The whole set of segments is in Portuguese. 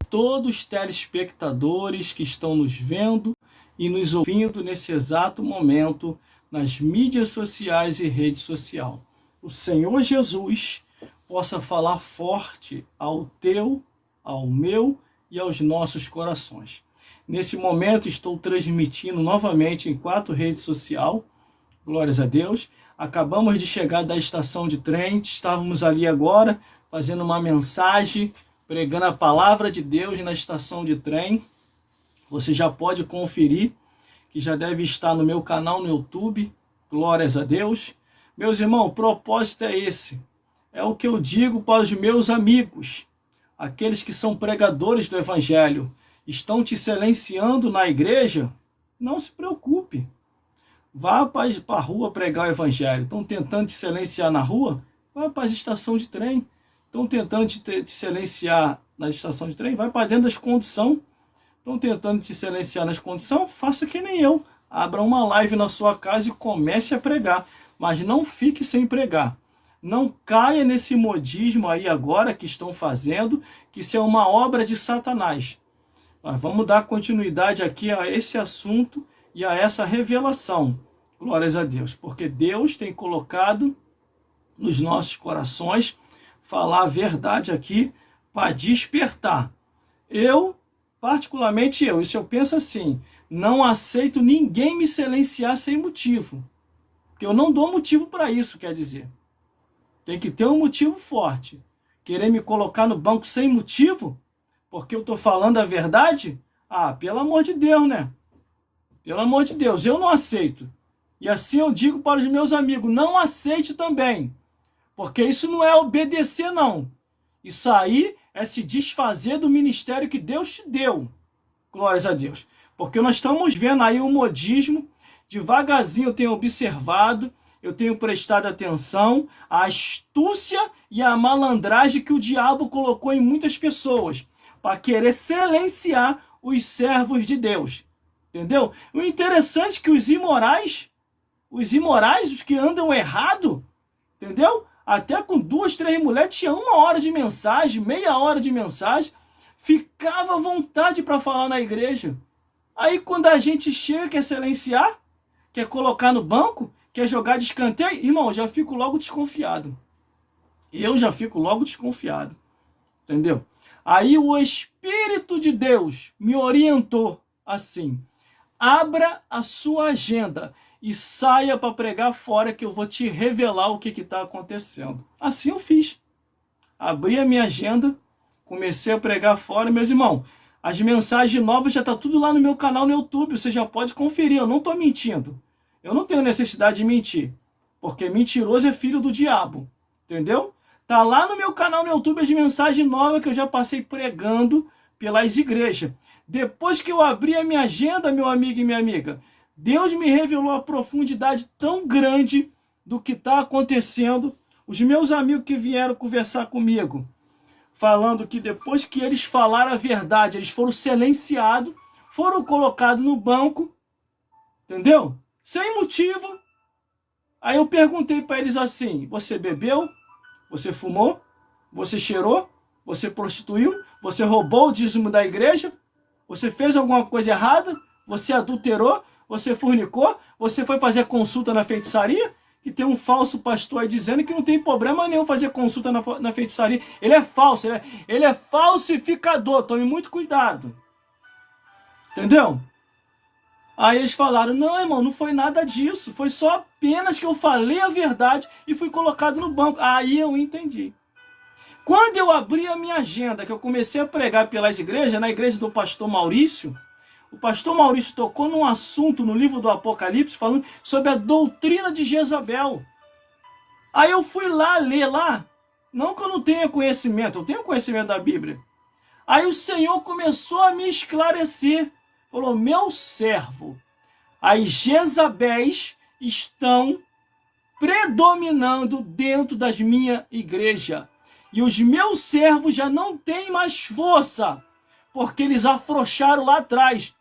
todos os telespectadores que estão nos vendo e nos ouvindo nesse exato momento nas mídias sociais e rede social. O Senhor Jesus possa falar forte ao teu, ao meu e aos nossos corações. Nesse momento estou transmitindo novamente em 4 redes sociais. Glórias a Deus. Acabamos de chegar da estação de trem, estávamos ali agora fazendo uma mensagem, pregando a palavra de Deus na estação de trem. Você já pode conferir, que já deve estar no meu canal no YouTube. Glórias a Deus. Meus irmãos, o propósito é esse. É o que eu digo para os meus amigos, aqueles que são pregadores do Evangelho. Estão te silenciando na igreja? Não se preocupe. Vá para a rua pregar o Evangelho. Estão tentando te silenciar na rua? Vá para a estação de trem. Estão tentando te silenciar na estação de trem? Vai para dentro das condições. Estão tentando te silenciar nas condições? Faça que nem eu. Abra uma live na sua casa e comece a pregar. Mas não fique sem pregar. Não caia nesse modismo aí agora que estão fazendo, que isso é uma obra de Satanás. Mas vamos dar continuidade aqui a esse assunto e a essa revelação. Glórias a Deus. Porque Deus tem colocado nos nossos corações falar a verdade aqui para despertar. Particularmente isso eu penso assim, não aceito ninguém me silenciar sem motivo. Porque eu não dou motivo para isso, quer dizer. Tem que ter um motivo forte. Querer me colocar no banco sem motivo, porque eu estou falando a verdade? Ah, pelo amor de Deus, né? Pelo amor de Deus, eu não aceito. E assim eu digo para os meus amigos, não aceite também. Porque isso não é obedecer, não. Isso aí é se desfazer do ministério que Deus te deu. Glórias a Deus. Porque nós estamos vendo aí o modismo. Devagarzinho eu tenho observado, eu tenho prestado atenção à astúcia e à malandragem que o diabo colocou em muitas pessoas para querer silenciar os servos de Deus. Entendeu? O interessante é que os imorais, os que andam errado, entendeu? Até com 2, 3 mulheres, tinha 1 hora de mensagem, meia hora de mensagem, ficava à vontade para falar na igreja. Aí quando a gente chega, quer silenciar, quer colocar no banco, quer jogar de escanteio, irmão, já fico logo desconfiado. Eu já fico logo desconfiado. Entendeu? Aí o Espírito de Deus me orientou assim: abra a sua agenda e saia para pregar fora que eu vou te revelar o que está acontecendo. Assim eu fiz. Abri a minha agenda, comecei a pregar fora. Meus irmãos, as mensagens novas já estão tudo lá no meu canal no YouTube. Você já pode conferir, eu não estou mentindo. Eu não tenho necessidade de mentir. Porque mentiroso é filho do diabo. Entendeu? Está lá no meu canal no YouTube as mensagens novas que eu já passei pregando pelas igrejas. Depois que eu abri a minha agenda, meu amigo e minha amiga, Deus me revelou a profundidade tão grande do que está acontecendo. Os meus amigos que vieram conversar comigo, falando que depois que eles falaram a verdade, eles foram silenciados, foram colocados no banco, entendeu? Sem motivo. Aí eu perguntei para eles assim: você bebeu? Você fumou? Você cheirou? Você prostituiu? Você roubou o dízimo da igreja? Você fez alguma coisa errada? Você adulterou? Você fornicou? Você foi fazer consulta na feitiçaria? Que tem um falso pastor aí dizendo que não tem problema nenhum fazer consulta na feitiçaria. Ele é falso, ele é falsificador. Tome muito cuidado. Entendeu? Aí eles falaram: não, irmão, não foi nada disso. Foi só apenas que eu falei a verdade e fui colocado no banco. Aí eu entendi. Quando eu abri a minha agenda, que eu comecei a pregar pelas igrejas, na igreja do pastor Maurício, o pastor Maurício tocou num assunto no livro do Apocalipse, falando sobre a doutrina de Jezabel. Aí eu fui lá ler lá. Não que eu não tenha conhecimento, eu tenho conhecimento da Bíblia. Aí o Senhor começou a me esclarecer. Falou: meu servo, as Jezabéis estão predominando dentro das minhas igrejas. E os meus servos já não têm mais força, porque eles afrouxaram lá atrás.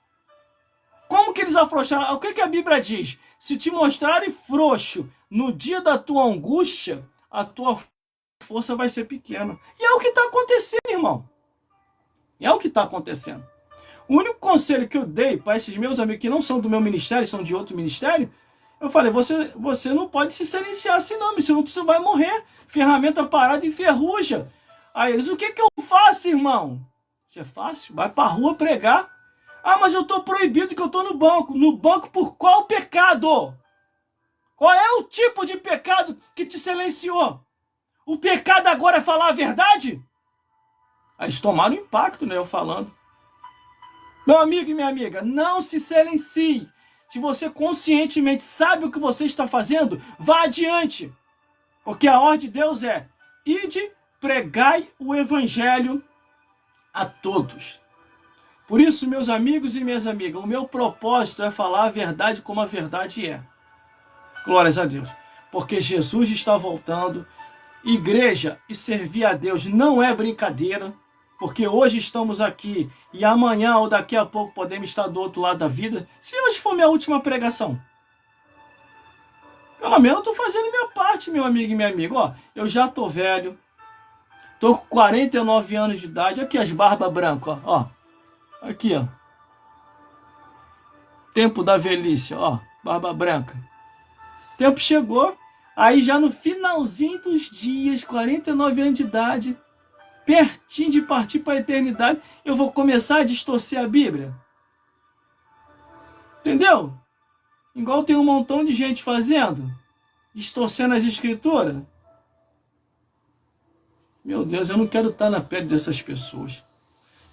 Como que eles afrouxaram? O que a Bíblia diz? Se te mostrarem frouxo no dia da tua angústia, a tua força vai ser pequena. E é o que está acontecendo, irmão. É o que está acontecendo. O único conselho que eu dei para esses meus amigos que não são do meu ministério, são de outro ministério, eu falei, você não pode se silenciar assim não, senão você vai morrer. Ferramenta parada enferruja. Aí eles, o que eu faço, irmão? Isso é fácil, vai para a rua pregar. Ah, mas eu estou proibido que eu estou no banco. No banco por qual pecado? Qual é o tipo de pecado que te silenciou? O pecado agora é falar a verdade? Aí eles tomaram impacto, né, eu falando. Meu amigo e minha amiga, não se silencie. Se você conscientemente sabe o que você está fazendo, vá adiante. Porque a ordem de Deus é, ide, pregai o evangelho a todos. Por isso, meus amigos e minhas amigas, o meu propósito é falar a verdade como a verdade é. Glórias a Deus. Porque Jesus está voltando. Igreja e servir a Deus não é brincadeira. Porque hoje estamos aqui e amanhã ou daqui a pouco podemos estar do outro lado da vida. Se hoje for minha última pregação, pelo menos eu estou fazendo minha parte, meu amigo e minha amiga. Ó, eu já estou velho, estou com 49 anos de idade. Aqui as barbas brancas, ó. Aqui, ó. Tempo da velhice, ó. Barba branca. Tempo chegou, aí já no finalzinho dos dias, 49 anos de idade, pertinho de partir para a eternidade, eu vou começar a distorcer a Bíblia. Entendeu? Igual tem um montão de gente fazendo, distorcendo as escrituras. Meu Deus, eu não quero estar na pele dessas pessoas.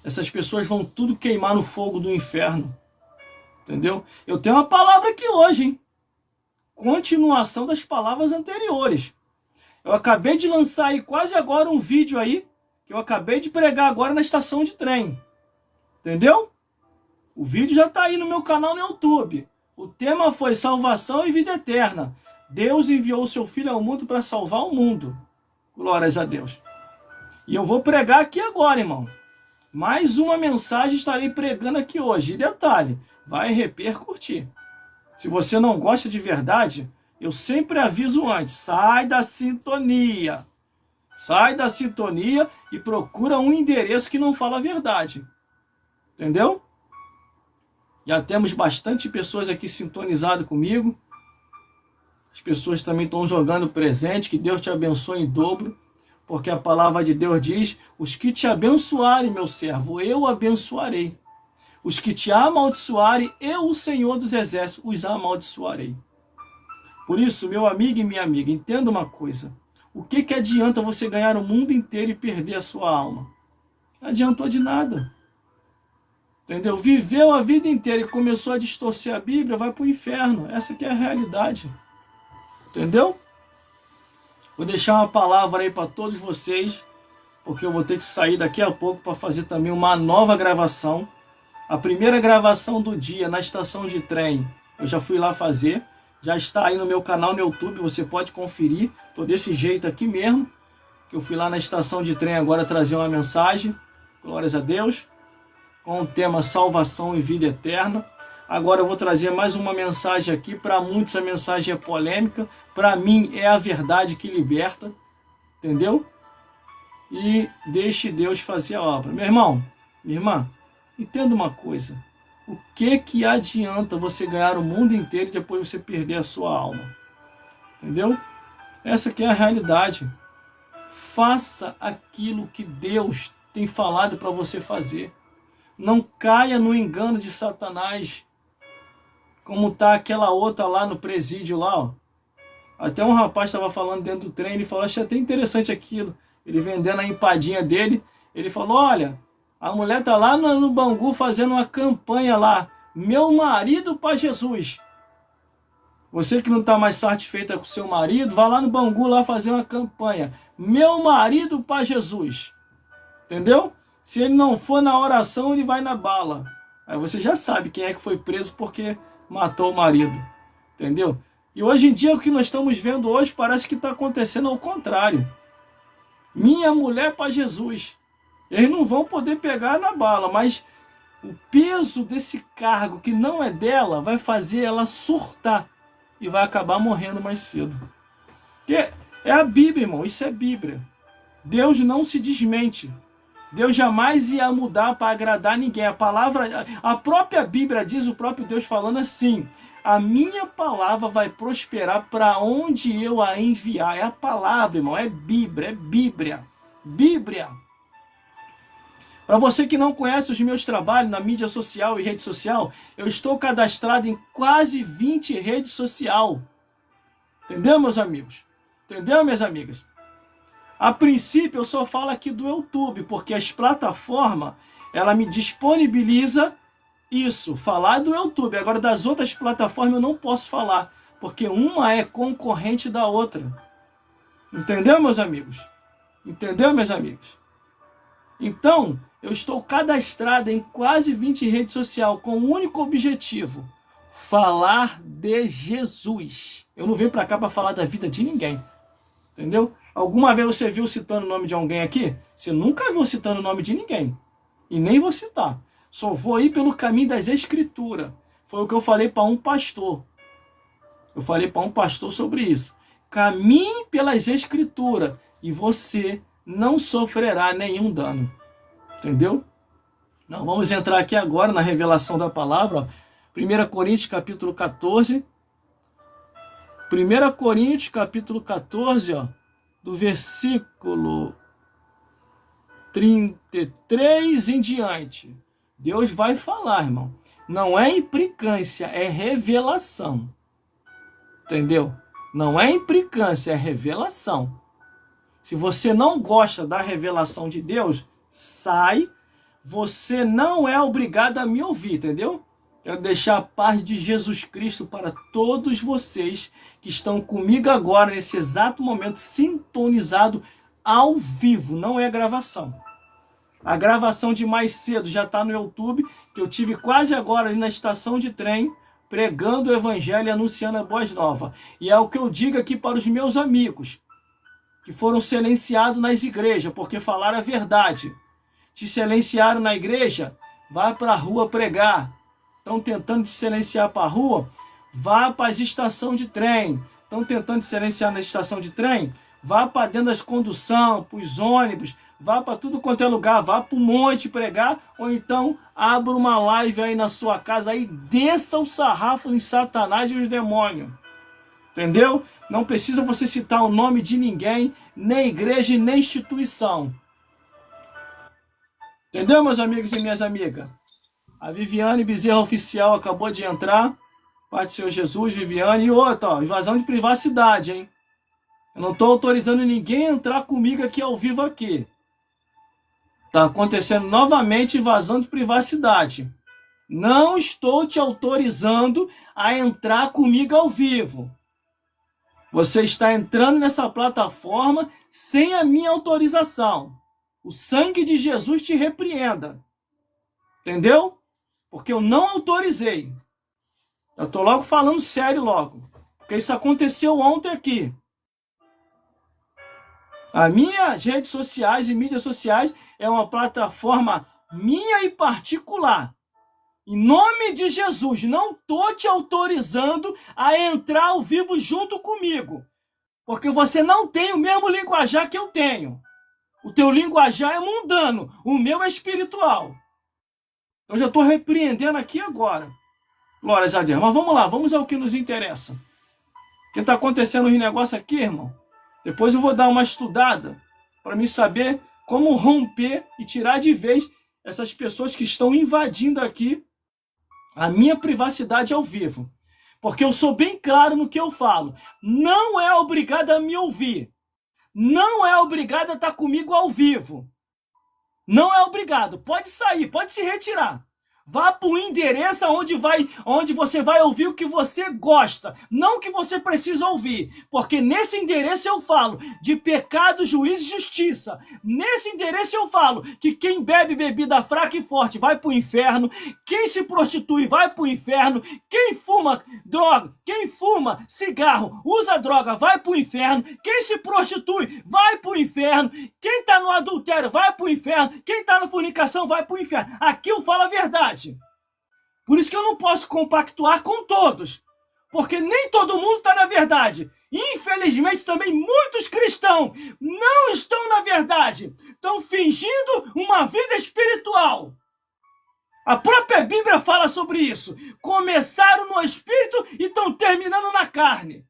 Essas pessoas vão tudo queimar no fogo do inferno. Entendeu? Eu tenho uma palavra aqui hoje, hein? Continuação das palavras anteriores. Eu acabei de lançar aí quase agora um vídeo aí, que eu acabei de pregar agora na estação de trem. Entendeu? O vídeo já está aí no meu canal no YouTube. O tema foi salvação e vida eterna. Deus enviou o seu Filho ao mundo para salvar o mundo. Glórias a Deus. E eu vou pregar aqui agora, irmão. Mais uma mensagem estarei pregando aqui hoje. E detalhe, vai repercutir. Se você não gosta de verdade, eu sempre aviso antes. Sai da sintonia. Sai da sintonia e procura um endereço que não fala a verdade. Entendeu? Já temos bastante pessoas aqui sintonizadas comigo. As pessoas também estão jogando presente. Que Deus te abençoe em dobro. Porque a palavra de Deus diz, os que te abençoarem, meu servo, eu abençoarei. Os que te amaldiçoarem, eu, o Senhor dos Exércitos, os amaldiçoarei. Por isso, meu amigo e minha amiga, entenda uma coisa. O que adianta você ganhar o mundo inteiro e perder a sua alma? Não adiantou de nada. Entendeu? Viveu a vida inteira e começou a distorcer a Bíblia, vai para o inferno. Essa que é a realidade. Entendeu? Vou deixar uma palavra aí para todos vocês, porque eu vou ter que sair daqui a pouco para fazer também uma nova gravação. A primeira gravação do dia na estação de trem, eu já fui lá fazer. Já está aí no meu canal no YouTube, você pode conferir. Estou desse jeito aqui mesmo, que eu fui lá na estação de trem agora trazer uma mensagem. Glórias a Deus. Com o tema salvação e vida eterna. Agora eu vou trazer mais uma mensagem aqui. Para muitos a mensagem é polêmica. Para mim é a verdade que liberta. Entendeu? E deixe Deus fazer a obra. Meu irmão, minha irmã, entenda uma coisa. O que adianta você ganhar o mundo inteiro e depois você perder a sua alma? Entendeu? Essa aqui é a realidade. Faça aquilo que Deus tem falado para você fazer. Não caia no engano de Satanás. Como está aquela outra lá no presídio lá, ó. Até um rapaz estava falando dentro do trem, ele falou, achei até interessante aquilo. Ele vendendo a empadinha dele, ele falou, olha, a mulher tá lá no Bangu fazendo uma campanha lá, meu marido para Jesus. Você que não está mais satisfeita com seu marido, vá lá no Bangu lá fazer uma campanha, meu marido para Jesus. Entendeu? Se ele não for na oração, ele vai na bala. Aí você já sabe quem é que foi preso porque matou o marido. Entendeu? E hoje em dia, o que nós estamos vendo hoje, parece que está acontecendo ao contrário. Minha mulher para Jesus. Eles não vão poder pegar na bala, mas o peso desse cargo que não é dela vai fazer ela surtar e vai acabar morrendo mais cedo. Porque é a Bíblia, irmão, isso é Bíblia. Deus não se desmente. Deus jamais ia mudar para agradar ninguém. A própria Bíblia diz, o próprio Deus falando assim: a minha palavra vai prosperar para onde eu a enviar. É a palavra, irmão, é Bíblia, é Bíblia. Bíblia. Para você que não conhece os meus trabalhos na mídia social e rede social, eu estou cadastrado em quase 20 redes sociais. Entendeu, meus amigos? Entendeu, minhas amigas? A princípio, eu só falo aqui do YouTube, porque as plataformas, ela me disponibiliza isso, falar do YouTube. Agora, das outras plataformas eu não posso falar, porque uma é concorrente da outra. Entendeu, meus amigos? Entendeu, meus amigos? Então, eu estou cadastrado em quase 20 redes sociais com o único objetivo: falar de Jesus. Eu não venho para cá para falar da vida de ninguém. Entendeu? Alguma vez você viu citando o nome de alguém aqui? Você nunca viu citando o nome de ninguém. E nem vou citar. Só vou ir pelo caminho das Escrituras. Foi o que eu falei para um pastor. Eu falei para um pastor sobre isso. Caminhe pelas Escrituras e você não sofrerá nenhum dano. Entendeu? Nós vamos entrar aqui agora na revelação da palavra. 1 Coríntios capítulo 14. 1 Coríntios capítulo 14, ó, do versículo 33 em diante. Deus vai falar, irmão. Não é implicância, é revelação. Entendeu? Não é implicância, é revelação. Se você não gosta da revelação de Deus, sai. Você não é obrigado a me ouvir, entendeu? Quero deixar a paz de Jesus Cristo para todos vocês que estão comigo agora, nesse exato momento, sintonizado ao vivo, não é gravação. A gravação de mais cedo já está no YouTube, que eu tive quase agora ali na estação de trem, pregando o evangelho e anunciando a boas novas. E é o que eu digo aqui para os meus amigos, que foram silenciados nas igrejas, porque falaram a verdade. Te silenciaram na igreja, vai para a rua pregar. Estão tentando te silenciar para a rua, vá para as estações de trem. Estão tentando te silenciar na estação de trem, vá para dentro das condução, para os ônibus, vá para tudo quanto é lugar, vá para o monte pregar, ou então abra uma live aí na sua casa, aí desça o sarrafo em Satanás e os demônios. Entendeu? Não precisa você citar o nome de ninguém, nem igreja, nem instituição. Entendeu, meus amigos e minhas amigas? A Viviane Bezerra Oficial acabou de entrar. Pai do Senhor Jesus, Viviane. E outra, ó, invasão de privacidade, hein? Eu não estou autorizando ninguém a entrar comigo aqui ao vivo aqui. Está acontecendo novamente invasão de privacidade. Não estou te autorizando a entrar comigo ao vivo. Você está entrando nessa plataforma sem a minha autorização. O sangue de Jesus te repreenda. Entendeu? Porque eu não autorizei. Eu estou logo falando sério logo. Porque isso aconteceu ontem aqui. As minhas redes sociais e mídias sociais é uma plataforma minha e particular. Em nome de Jesus, não estou te autorizando a entrar ao vivo junto comigo. Porque você não tem o mesmo linguajar que eu tenho. O teu linguajar é mundano, o meu é espiritual. Eu já estou repreendendo aqui agora. Glórias a Deus. Mas vamos lá, vamos ao que nos interessa. O que está acontecendo nos negócios aqui, irmão? Depois eu vou dar uma estudada para me saber como romper e tirar de vez essas pessoas que estão invadindo aqui a minha privacidade ao vivo. Porque eu sou bem claro no que eu falo. Não é obrigado a me ouvir. Não é obrigado a estar comigo ao vivo. Não é obrigado. Pode sair, pode se retirar. Vá para o endereço onde você vai ouvir o que você gosta, não o que você precisa ouvir. Porque nesse endereço eu falo de pecado, juízo e justiça. Nesse endereço eu falo que quem bebe bebida fraca e forte vai para o inferno, quem se prostitui vai para o inferno, quem fuma droga, quem fuma cigarro, usa droga, vai para o inferno, quem se prostitui vai para o inferno, quem está no adultério vai para o inferno, quem está na fornicação vai para o inferno. Aqui eu falo a verdade. Por isso que eu não posso compactuar com todos. Porque nem todo mundo está na verdade. Infelizmente, também muitos cristãos não estão na verdade. Estão fingindo uma vida espiritual. A própria Bíblia fala sobre isso. Começaram no espírito e estão terminando na carne.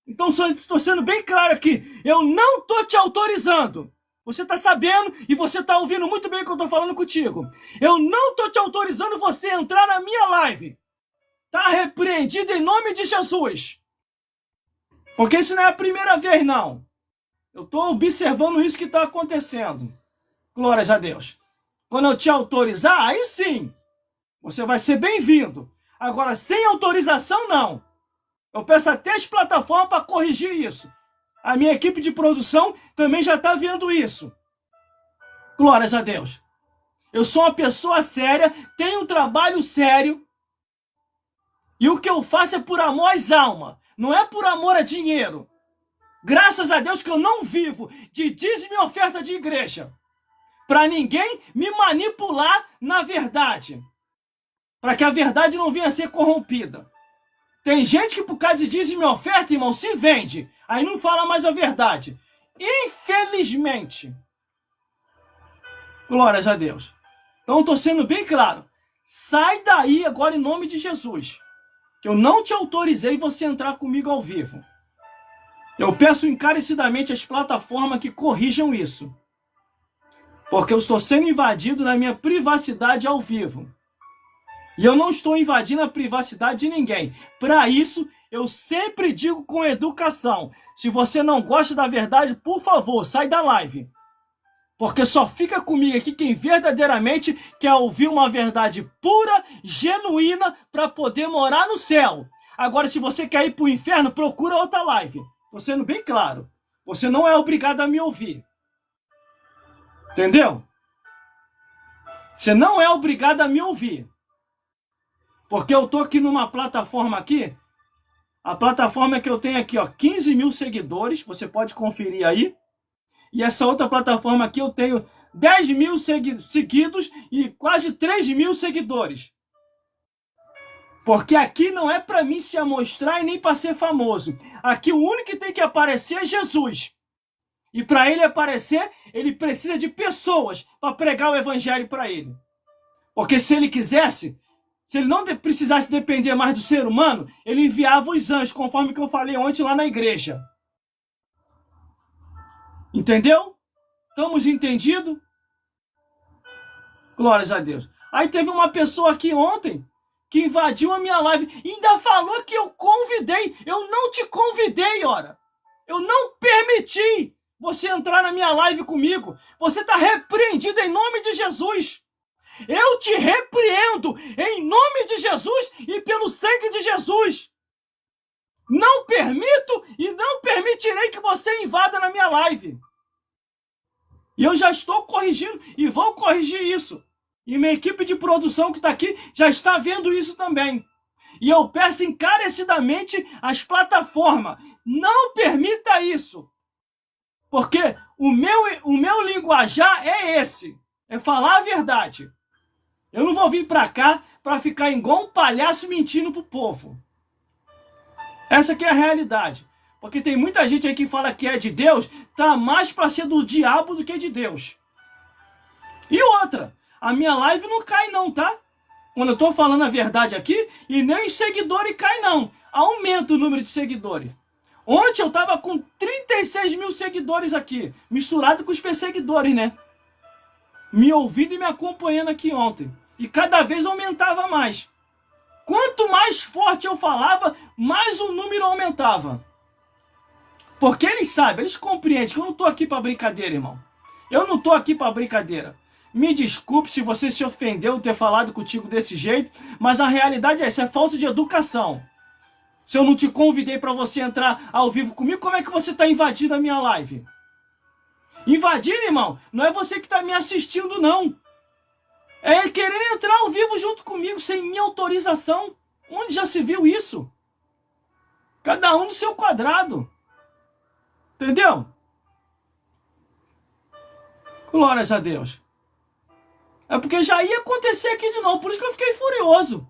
Então, estou sendo bem claro aqui. Eu não estou te autorizando. Você está sabendo e você está ouvindo muito bem o que eu estou falando contigo. Eu não estou te autorizando você a entrar na minha live. Está repreendido em nome de Jesus. Porque isso não é a primeira vez, não. Eu estou observando isso que está acontecendo. Glórias a Deus. Quando eu te autorizar, aí sim, você vai ser bem-vindo. Agora, sem autorização, não. Eu peço até as plataformas para corrigir isso. A minha equipe de produção também já está vendo isso. Glórias a Deus. Eu sou uma pessoa séria, tenho um trabalho sério. E o que eu faço é por amor às almas. Não é por amor a dinheiro. Graças a Deus que eu não vivo de dízimo e oferta de igreja. Para ninguém me manipular na verdade. Para que a verdade não venha a ser corrompida. Tem gente que por causa de dízimo e oferta, irmão, se vende. Aí não fala mais a verdade. Infelizmente. Glórias a Deus. Então estou sendo bem claro. Sai daí agora em nome de Jesus. Que eu não te autorizei você entrar comigo ao vivo. Eu peço encarecidamente às plataformas que corrijam isso. Porque eu estou sendo invadido na minha privacidade ao vivo. E eu não estou invadindo a privacidade de ninguém. Para isso, eu sempre digo com educação. Se você não gosta da verdade, por favor, sai da live. Porque só fica comigo aqui quem verdadeiramente quer ouvir uma verdade pura, genuína, para poder morar no céu. Agora, se você quer ir para o inferno, procura outra live. Estou sendo bem claro. Você não é obrigado a me ouvir. Entendeu? Você não é obrigado a me ouvir. Porque eu estou aqui numa plataforma aqui. A plataforma que eu tenho aqui, ó, 15 mil seguidores. Você pode conferir aí. E essa outra plataforma aqui eu tenho 10 mil seguidos e quase 3 mil seguidores. Porque aqui não é para mim se amostrar e nem para ser famoso. Aqui o único que tem que aparecer é Jesus. E para ele aparecer, ele precisa de pessoas para pregar o evangelho para ele. Porque se ele quisesse, se ele não precisasse depender mais do ser humano, ele enviava os anjos, conforme que eu falei ontem lá na igreja. Entendeu? Estamos entendidos? Glórias a Deus. Aí teve uma pessoa aqui ontem que invadiu a minha live e ainda falou que eu convidei. Eu não te convidei, ora. Eu não permiti você entrar na minha live comigo. Você está repreendido em nome de Jesus. Eu te repreendo em nome de Jesus e pelo sangue de Jesus. Não permito e não permitirei que você invada na minha live. E eu já estou corrigindo e vou corrigir isso. E minha equipe de produção que está aqui já está vendo isso também. E eu peço encarecidamente às plataformas, não permita isso. Porque o meu linguajar é esse, é falar a verdade. Eu não vou vir para cá para ficar igual um palhaço mentindo pro povo. Essa aqui é a realidade. Porque tem muita gente aí que fala que é de Deus, tá mais para ser do diabo do que de Deus. E outra, a minha live não cai não, tá? Quando eu tô falando a verdade aqui, e nem os seguidores cai não. Aumenta o número de seguidores. Ontem eu tava com 36 mil seguidores aqui, misturado com os perseguidores, né? Me ouvindo e me acompanhando aqui ontem. E cada vez aumentava mais. Quanto mais forte eu falava, mais o número aumentava. Porque eles sabem, eles compreendem que eu não estou aqui para brincadeira, irmão. Eu não estou aqui para brincadeira. Me desculpe se você se ofendeu ter falado contigo desse jeito, mas a realidade é essa, é falta de educação. Se eu não te convidei para você entrar ao vivo comigo, como é que você está invadindo a minha live? Invadindo, irmão, não é você que está me assistindo, não. É querer entrar ao vivo junto comigo sem minha autorização. Onde já se viu isso? Cada um no seu quadrado. Entendeu? Glórias a Deus. É porque já ia acontecer aqui de novo. Por isso que eu fiquei furioso.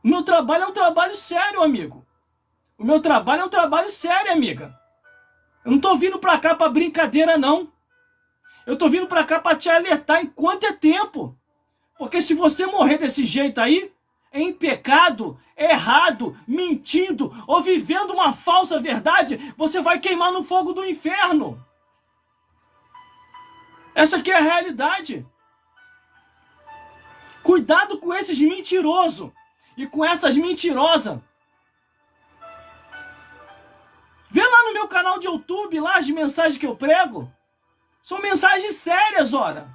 O meu trabalho é um trabalho sério, amigo. O meu trabalho é um trabalho sério, amiga. Eu não tô vindo pra cá pra brincadeira, não. Eu tô vindo pra cá pra te alertar enquanto é tempo. Porque se você morrer desse jeito aí, em pecado, errado, mentindo ou vivendo uma falsa verdade, você vai queimar no fogo do inferno. Essa aqui é a realidade. Cuidado com esses mentirosos e com essas mentirosas. Vê lá no meu canal de YouTube, lá as mensagens que eu prego. São mensagens sérias, ora.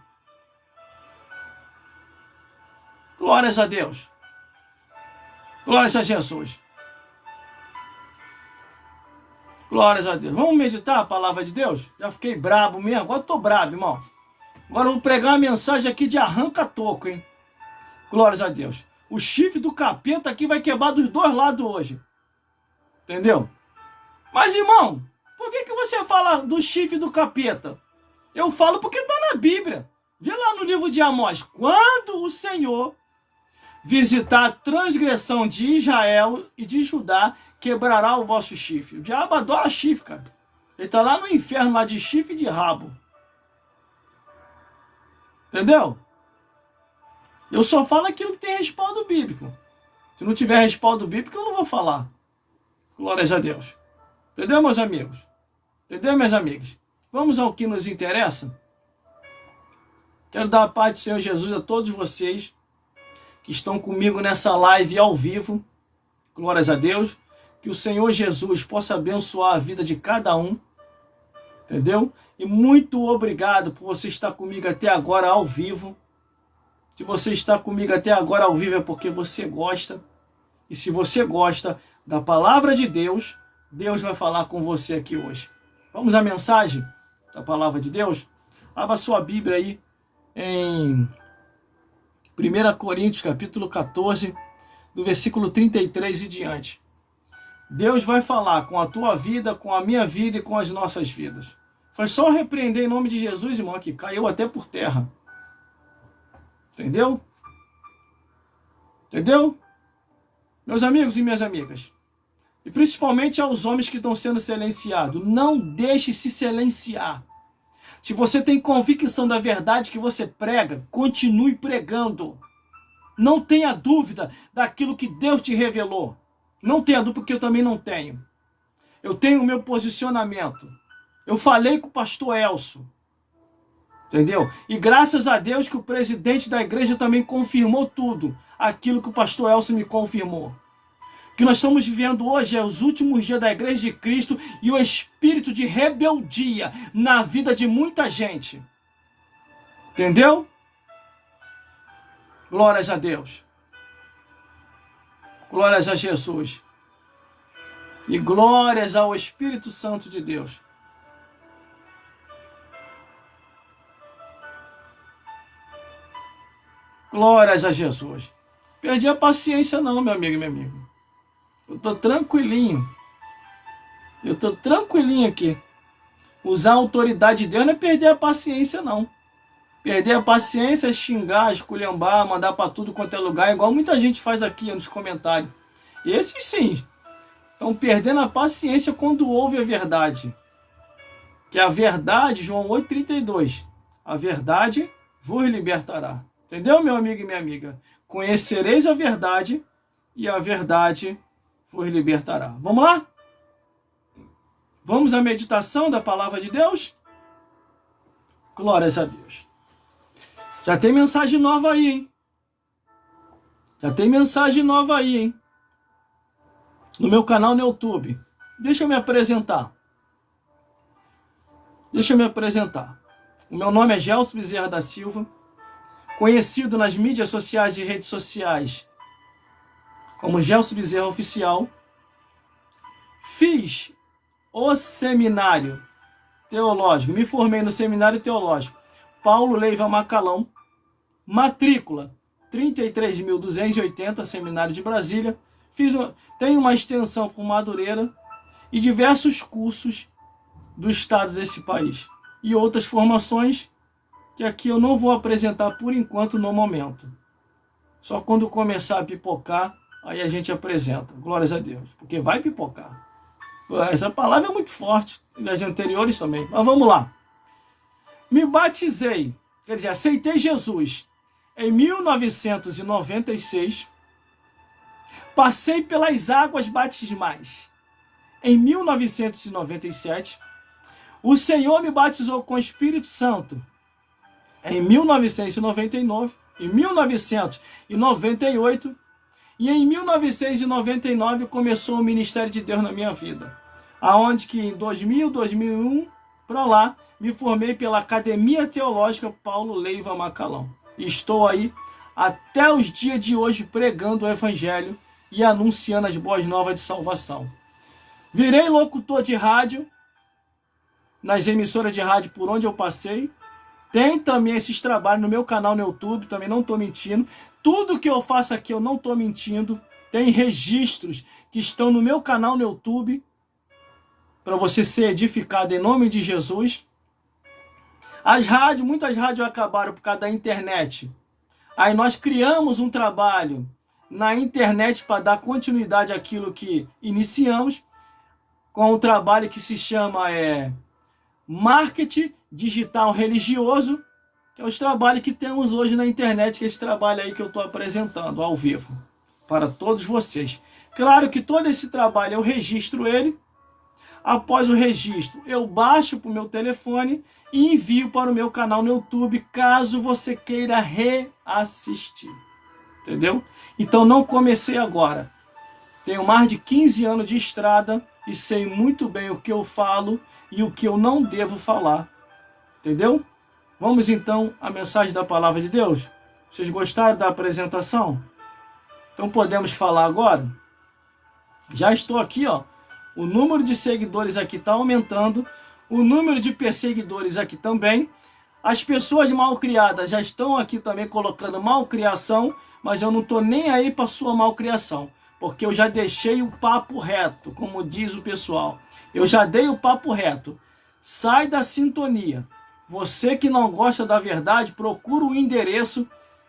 Glórias a Deus. Glórias a Jesus. Glórias a Deus. Vamos meditar a palavra de Deus? Já fiquei brabo mesmo. Agora eu tô brabo, irmão. Agora eu vou pregar uma mensagem aqui de arranca-toco, hein? Glórias a Deus. O chifre do capeta aqui vai quebrar dos dois lados hoje. Entendeu? Mas, irmão, por que você fala do chifre do capeta? Eu falo porque está na Bíblia. Vê lá no livro de Amós. Quando o Senhor visitar a transgressão de Israel e de Judá, quebrará o vosso chifre. O diabo adora chifre, cara. Ele está lá no inferno, lá de chifre e de rabo. Entendeu? Eu só falo aquilo que tem respaldo bíblico. Se não tiver respaldo bíblico, eu não vou falar. Glórias a Deus. Entendeu, meus amigos? Entendeu, minhas amigas? Vamos ao que nos interessa? Quero dar a paz do Senhor Jesus a todos vocês que estão comigo nessa live ao vivo. Glórias a Deus. Que o Senhor Jesus possa abençoar a vida de cada um. Entendeu? E muito obrigado por você estar comigo até agora ao vivo. Se você está comigo até agora ao vivo é porque você gosta. E se você gosta da palavra de Deus, Deus vai falar com você aqui hoje. Vamos à mensagem da palavra de Deus? Abra sua Bíblia aí em 1 Coríntios, capítulo 14, do versículo 33 e diante. Deus vai falar com a tua vida, com a minha vida e com as nossas vidas. Foi só repreender em nome de Jesus, irmão, que caiu até por terra. Entendeu? Entendeu? Meus amigos e minhas amigas, e principalmente aos homens que estão sendo silenciados, não deixe se silenciar. Se você tem convicção da verdade que você prega, continue pregando. Não tenha dúvida daquilo que Deus te revelou. Não tenha dúvida, porque eu também não tenho. Eu tenho o meu posicionamento. Eu falei com o pastor Elcio. Entendeu? E graças a Deus que o presidente da igreja também confirmou tudo. Aquilo que o pastor Elcio me confirmou. O que nós estamos vivendo hoje é os últimos dias da igreja de Cristo e o espírito de rebeldia na vida de muita gente. Entendeu? Glórias a Deus. Glórias a Jesus. E glórias ao Espírito Santo de Deus. Glórias a Jesus. Perdi a paciência não, meu amigo e minha amiga. Eu tô tranquilinho. Eu tô tranquilinho aqui. Usar a autoridade de Deus não é perder a paciência, não. Perder a paciência é xingar, esculhambar, mandar para tudo quanto é lugar, igual muita gente faz aqui nos comentários. Esses sim. Estão perdendo a paciência quando ouve a verdade. Que a verdade, João 8,32. A verdade vos libertará. Entendeu, meu amigo e minha amiga? Conhecereis a verdade e a verdade vos libertará. Vamos lá? Vamos à meditação da palavra de Deus? Glórias a Deus. Já tem mensagem nova aí, hein? Já tem mensagem nova aí, hein? No meu canal no YouTube. Deixa eu me apresentar. Deixa eu me apresentar. O meu nome é Gelson Bezerra da Silva, conhecido nas mídias sociais e redes sociais como Gelson Bezerra Oficial. Fiz o seminário teológico, me formei no seminário teológico Paulo Leiva Macalão, matrícula 33.280, Seminário de Brasília. Tenho uma extensão por Madureira e diversos cursos do estado desse país. E outras formações que aqui eu não vou apresentar por enquanto no momento. Só quando começar a pipocar aí a gente apresenta. Glórias a Deus, porque vai pipocar. Essa palavra é muito forte, e as anteriores também. Mas vamos lá. Me batizei, quer dizer, aceitei Jesus em 1996. Passei pelas águas batismais em 1997. O Senhor me batizou com o Espírito Santo em 1999, em 1998, e em 1999 começou o ministério de Deus na minha vida, aonde que em 2001, para lá, me formei pela Academia Teológica Paulo Leiva Macalão. E estou aí até os dias de hoje pregando o Evangelho e anunciando as boas novas de salvação. Virei locutor de rádio, nas emissoras de rádio por onde eu passei. Tem também esses trabalhos no meu canal no YouTube, também não estou mentindo. Tudo que eu faço aqui eu não estou mentindo. Tem registros que estão no meu canal no YouTube, para você ser edificado em nome de Jesus. As rádios, muitas rádios acabaram por causa da internet. Aí nós criamos um trabalho na internet para dar continuidade àquilo que iniciamos, com um trabalho que se chama Marketing Digital Religioso, que é os trabalhos que temos hoje na internet, que é esse trabalho aí que eu estou apresentando ao vivo para todos vocês. Claro que todo esse trabalho eu registro ele. Após o registro, eu baixo para o meu telefone e envio para o meu canal no YouTube, caso você queira reassistir. Entendeu? Então não comecei agora. Tenho mais de 15 anos de estrada e sei muito bem o que eu falo e o que eu não devo falar. Entendeu? Vamos então à mensagem da palavra de Deus? Vocês gostaram da apresentação? Então podemos falar agora? Já estou aqui, ó. O número de seguidores aqui está aumentando. O número de perseguidores aqui também. As pessoas malcriadas já estão aqui também colocando malcriação, mas eu não estou nem aí para sua malcriação, porque eu já deixei o papo reto, como diz o pessoal. Eu já dei o papo reto. Sai da sintonia. Você que não gosta da verdade, procura o endereço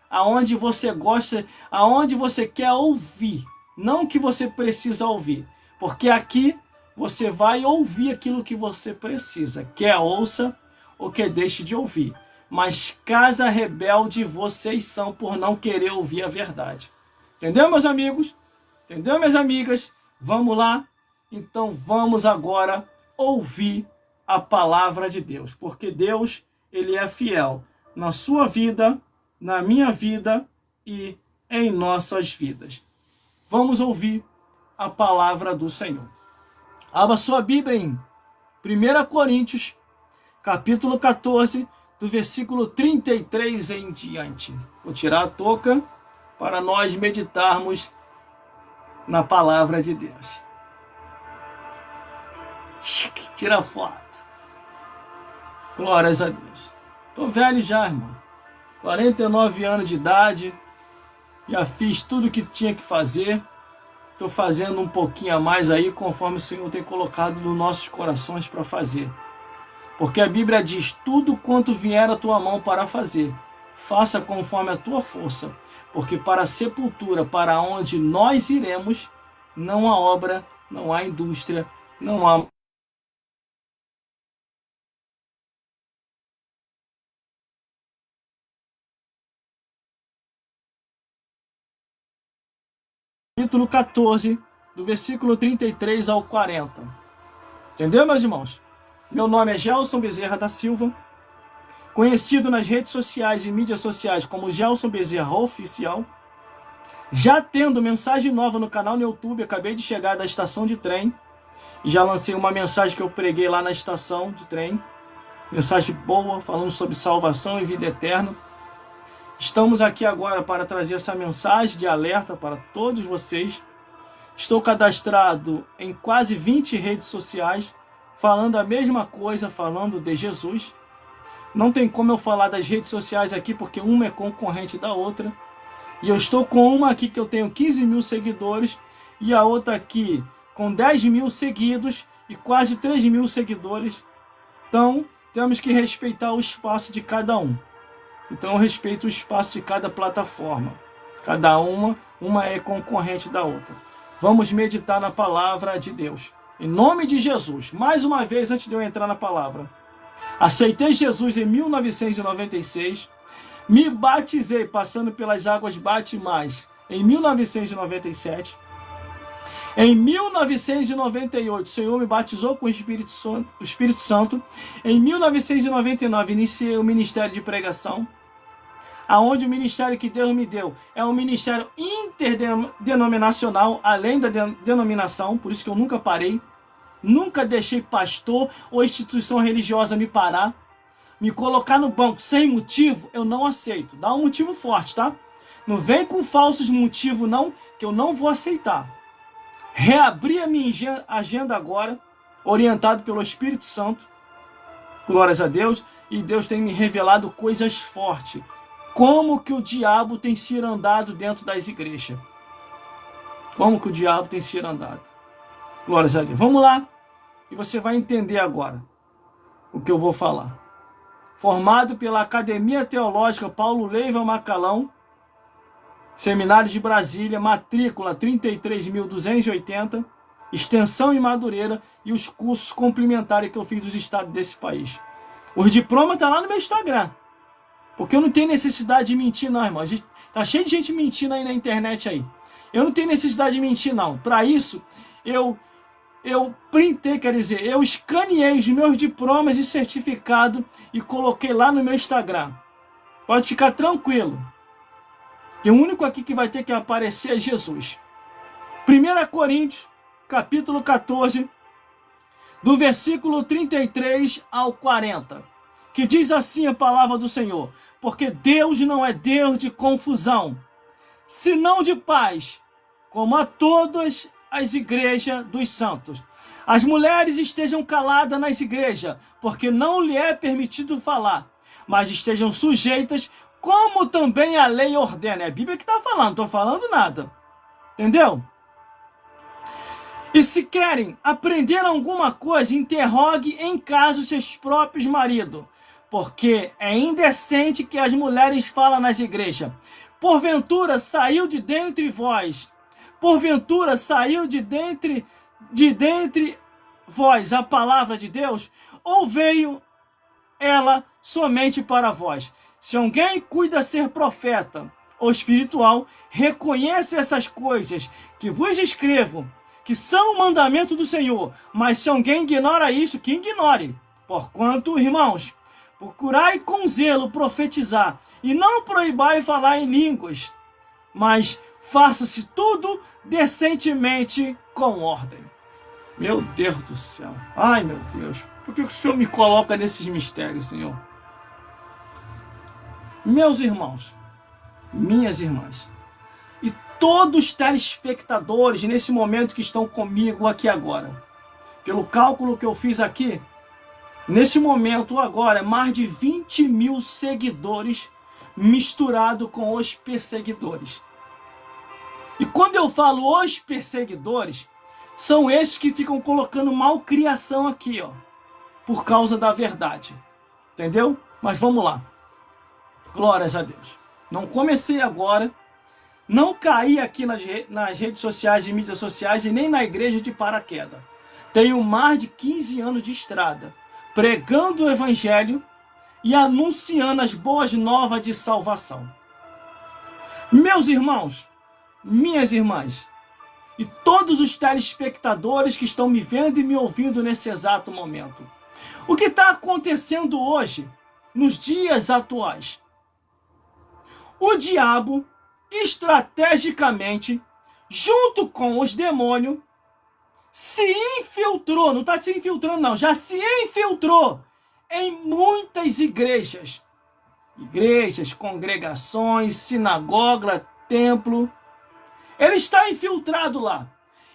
aonde você gosta, aonde você quer ouvir. Não que você precisa ouvir. Porque aqui você vai ouvir aquilo que você precisa. Quer ouça ou quer deixe de ouvir. Mas casa rebelde vocês são por não querer ouvir a verdade. Entendeu, meus amigos? Entendeu, minhas amigas? Vamos lá? Então vamos agora ouvir a palavra de Deus. Porque Deus, Ele é fiel na sua vida, na minha vida e em nossas vidas. Vamos ouvir a palavra do Senhor. Abra sua Bíblia em 1 Coríntios, capítulo 14, do versículo 33 em diante. Vou tirar a touca para nós meditarmos na palavra de Deus. Tira a foto. Glórias a Deus. Tô velho já, irmão. 49 anos de idade. Já fiz tudo que tinha que fazer. Estou fazendo um pouquinho a mais aí, conforme o Senhor tem colocado nos nossos corações para fazer. Porque a Bíblia diz, tudo quanto vier a tua mão para fazer, faça conforme a tua força. Porque para a sepultura, para onde nós iremos, não há obra, não há indústria, não há... Capítulo 14, do versículo 33 ao 40. Entendeu, meus irmãos? Meu nome é Gelson Bezerra da Silva, conhecido nas redes sociais e mídias sociais como Gelson Bezerra Oficial. Já tendo mensagem nova no canal no YouTube, acabei de chegar da estação de trem e já lancei uma mensagem que eu preguei lá na estação de trem. Mensagem boa, falando sobre salvação e vida eterna. Estamos aqui agora para trazer essa mensagem de alerta para todos vocês. Estou cadastrado em quase 20 redes sociais, falando a mesma coisa, falando de Jesus. Não tem como eu falar das redes sociais aqui, porque uma é concorrente da outra. E eu estou com uma aqui que eu tenho 15 mil seguidores, e a outra aqui com 10 mil seguidos e quase 3 mil seguidores. Então, temos que respeitar o espaço de cada um. Então eu respeito o espaço de cada plataforma. Cada uma é concorrente da outra. Vamos meditar na palavra de Deus. Em nome de Jesus, mais uma vez antes de eu entrar na palavra. Aceitei Jesus em 1996, me batizei passando pelas águas batismais em 1997. Em 1998, o Senhor me batizou com o Espírito Santo. Em 1999, iniciei o ministério de pregação, aonde o ministério que Deus me deu é um ministério interdenominacional, além da denominação, por isso que eu nunca parei, nunca deixei pastor ou instituição religiosa me parar, me colocar no banco sem motivo, eu não aceito. Dá um motivo forte, tá? Não vem com falsos motivos não, que eu não vou aceitar. Reabri a minha agenda agora, orientado pelo Espírito Santo, glórias a Deus, e Deus tem me revelado coisas fortes. Como que o diabo tem sido andado dentro das igrejas. Como que o diabo tem sido andado. Glórias a Deus. Vamos lá. E você vai entender agora o que eu vou falar. Formado pela Academia Teológica Paulo Leiva Macalão, Seminário de Brasília, matrícula 33.280, extensão em Madureira e os cursos complementares que eu fiz dos estados desse país. Os diplomas estão lá no meu Instagram. Porque eu não tenho necessidade de mentir não, irmão. Tá cheio de gente mentindo aí na internet aí. Eu não tenho necessidade de mentir não. Para isso, eu printei, quer dizer, eu escaneei os meus diplomas e certificado e coloquei lá no meu Instagram. Pode ficar tranquilo. Que o único aqui que vai ter que aparecer é Jesus. 1 Coríntios, capítulo 14, do versículo 33 ao 40. Que diz assim a palavra do Senhor: porque Deus não é Deus de confusão, senão de paz, como a todas as igrejas dos santos. As mulheres estejam caladas nas igrejas, porque não lhe é permitido falar, mas estejam sujeitas, como também a lei ordena. É a Bíblia que está falando, não estou falando nada. Entendeu? E se querem aprender alguma coisa, interrogue em casa os seus próprios maridos, porque é indecente que as mulheres falam nas igrejas. Porventura saiu de dentre vós, porventura saiu de dentre vós a palavra de Deus, ou veio ela somente para vós? Se alguém cuida ser profeta ou espiritual, reconhece essas coisas que vos escrevo, que são o mandamento do Senhor. Mas se alguém ignora isso, que ignore. Porquanto, irmãos, procurai com zelo profetizar, e não proibai falar em línguas, mas faça-se tudo decentemente com ordem. Meu Deus do céu. Ai, meu Deus. Por que o Senhor me coloca nesses mistérios, Senhor? Meus irmãos, minhas irmãs, e todos os telespectadores nesse momento que estão comigo aqui agora, pelo cálculo que eu fiz aqui, nesse momento agora, mais de 20 mil seguidores misturado com os perseguidores. E quando eu falo os perseguidores, são esses que ficam colocando malcriação aqui, ó, por causa da verdade. Entendeu? Mas vamos lá. Glórias a Deus. Não comecei agora, não caí aqui nas redes sociais e mídias sociais e nem na igreja de paraquedas. Tenho mais de 15 anos de estrada, pregando o evangelho e anunciando as boas novas de salvação. Meus irmãos, minhas irmãs, e todos os telespectadores que estão me vendo e me ouvindo nesse exato momento. O que está acontecendo hoje, nos dias atuais? O diabo, estrategicamente, junto com os demônios, se infiltrou, não está se infiltrando não, já se infiltrou em muitas igrejas. Igrejas, congregações, sinagoga, templo. Ele está infiltrado lá.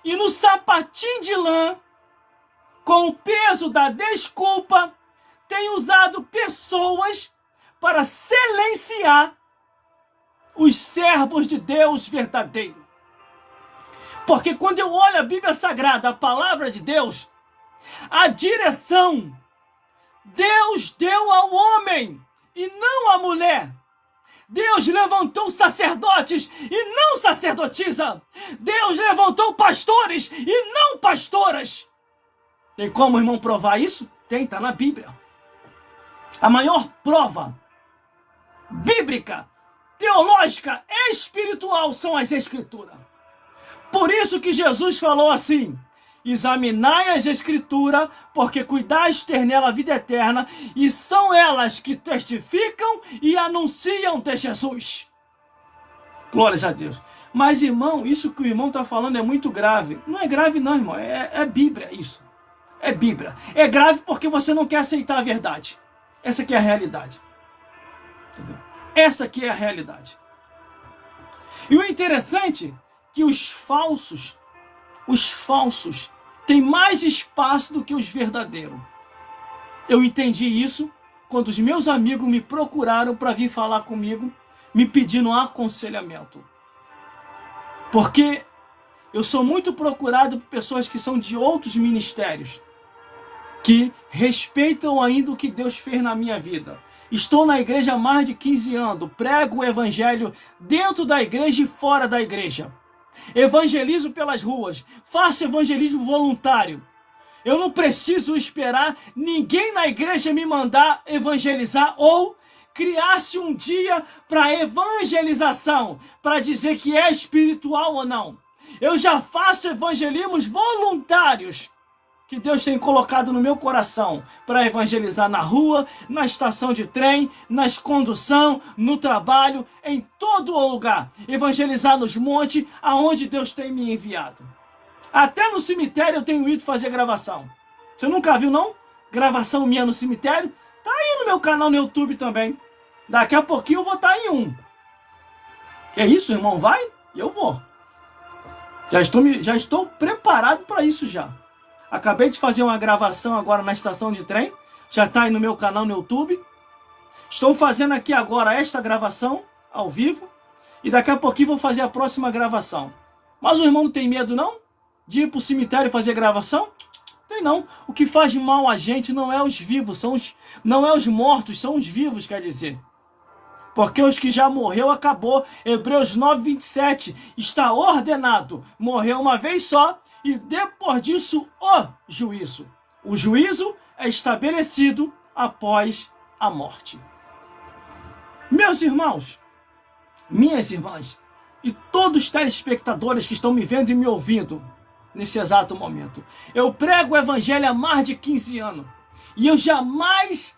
E no sapatinho de lã, com o peso da desculpa, tem usado pessoas para silenciar os servos de Deus verdadeiro. Porque quando eu olho a Bíblia Sagrada, a palavra de Deus, a direção Deus deu ao homem e não à mulher. Deus levantou sacerdotes e não sacerdotisa. Deus levantou pastores e não pastoras. Tem como, irmão, provar isso? Tem, tá na Bíblia. A maior prova bíblica, teológica, espiritual são as Escrituras. Por isso que Jesus falou assim: examinai as Escrituras, porque cuidais ter nela a vida eterna, e são elas que testificam e anunciam de Jesus. Glórias a Deus. Mas, irmão, isso que o irmão está falando é muito grave. Não é grave não, irmão, é Bíblia isso. É Bíblia. É grave porque você não quer aceitar a verdade. Essa aqui é a realidade. Entendeu? Essa aqui é a realidade. E o interessante é que os falsos têm mais espaço do que os verdadeiros. Eu entendi isso quando os meus amigos me procuraram para vir falar comigo, me pedindo aconselhamento. Porque eu sou muito procurado por pessoas que são de outros ministérios, que respeitam ainda o que Deus fez na minha vida. Estou na igreja há mais de 15 anos, prego o evangelho dentro da igreja e fora da igreja. Evangelizo pelas ruas, faço evangelismo voluntário. Eu não preciso esperar ninguém na igreja me mandar evangelizar ou criar-se um dia para evangelização, para dizer que é espiritual ou não. Eu já faço evangelismos voluntários que Deus tem colocado no meu coração para evangelizar na rua, na estação de trem, nas condução, no trabalho, em todo o lugar. Evangelizar nos montes, aonde Deus tem me enviado. Até no cemitério eu tenho ido fazer gravação. Você nunca viu, não? Gravação minha no cemitério? Tá aí no meu canal no YouTube também. Daqui a pouquinho eu vou estar em um. Que é isso, irmão? Vai? Eu vou. Já estou preparado para isso já. Acabei de fazer uma gravação agora na estação de trem. Já está aí no meu canal no YouTube. Estou fazendo aqui agora esta gravação ao vivo. E daqui a pouquinho vou fazer a próxima gravação. Mas o irmão não tem medo não? De ir para o cemitério fazer gravação? Tem não. O que faz mal a gente não é os vivos, não é os mortos, são os vivos, quer dizer. Porque os que já morreu, acabou. Hebreus 9:27 está ordenado. Morreu uma vez só e depois disso o juízo. O juízo é estabelecido após a morte. Meus irmãos, minhas irmãs e todos os telespectadores que estão me vendo e me ouvindo nesse exato momento. Eu prego o evangelho há mais de 15 anos. E eu jamais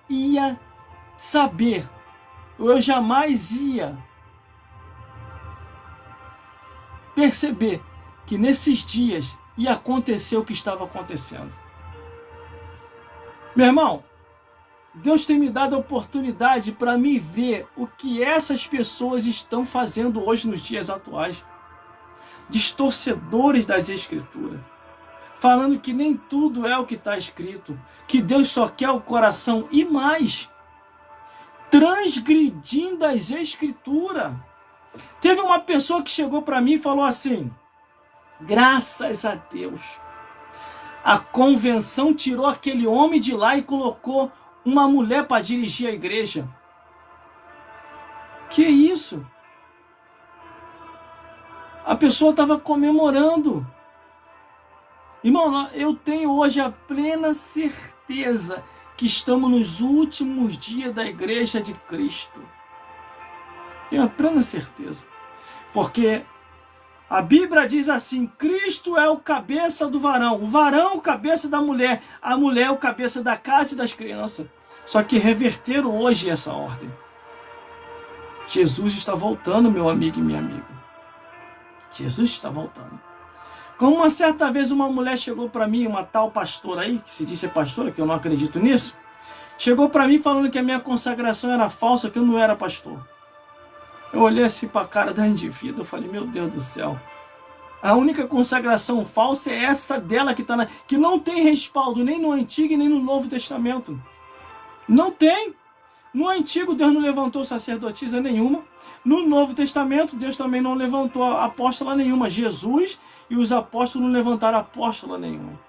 ia saber, eu jamais ia perceber que nesses dias ia acontecer o que estava acontecendo. Meu irmão, Deus tem me dado a oportunidade para me ver o que essas pessoas estão fazendo hoje nos dias atuais. Distorcedores das Escrituras. Falando que nem tudo é o que está escrito. Que Deus só quer o coração e mais. Transgredindo as Escrituras. Teve uma pessoa que chegou para mim e falou assim: graças a Deus, a convenção tirou aquele homem de lá e colocou uma mulher para dirigir a igreja. Que isso? A pessoa estava comemorando. Irmão, eu tenho hoje a plena certeza que estamos nos últimos dias da igreja de Cristo. Tenho a plena certeza. Porque a Bíblia diz assim: Cristo é o cabeça do varão. O varão é o cabeça da mulher. A mulher é o cabeça da casa e das crianças. Só que reverteram hoje essa ordem. Jesus está voltando, meu amigo e minha amiga. Jesus está voltando. Como uma certa vez uma mulher chegou para mim, uma tal pastora aí, que se diz ser pastora, que eu não acredito nisso, chegou para mim falando que a minha consagração era falsa, que eu não era pastor. Eu olhei assim para a cara da indivídua, eu falei: meu Deus do céu, a única consagração falsa é essa dela que não tem respaldo nem no Antigo e nem no Novo Testamento. Não tem. No Antigo Deus não levantou sacerdotisa nenhuma. No Novo Testamento Deus também não levantou apóstola nenhuma. Jesus e os apóstolos não levantaram apóstola nenhuma.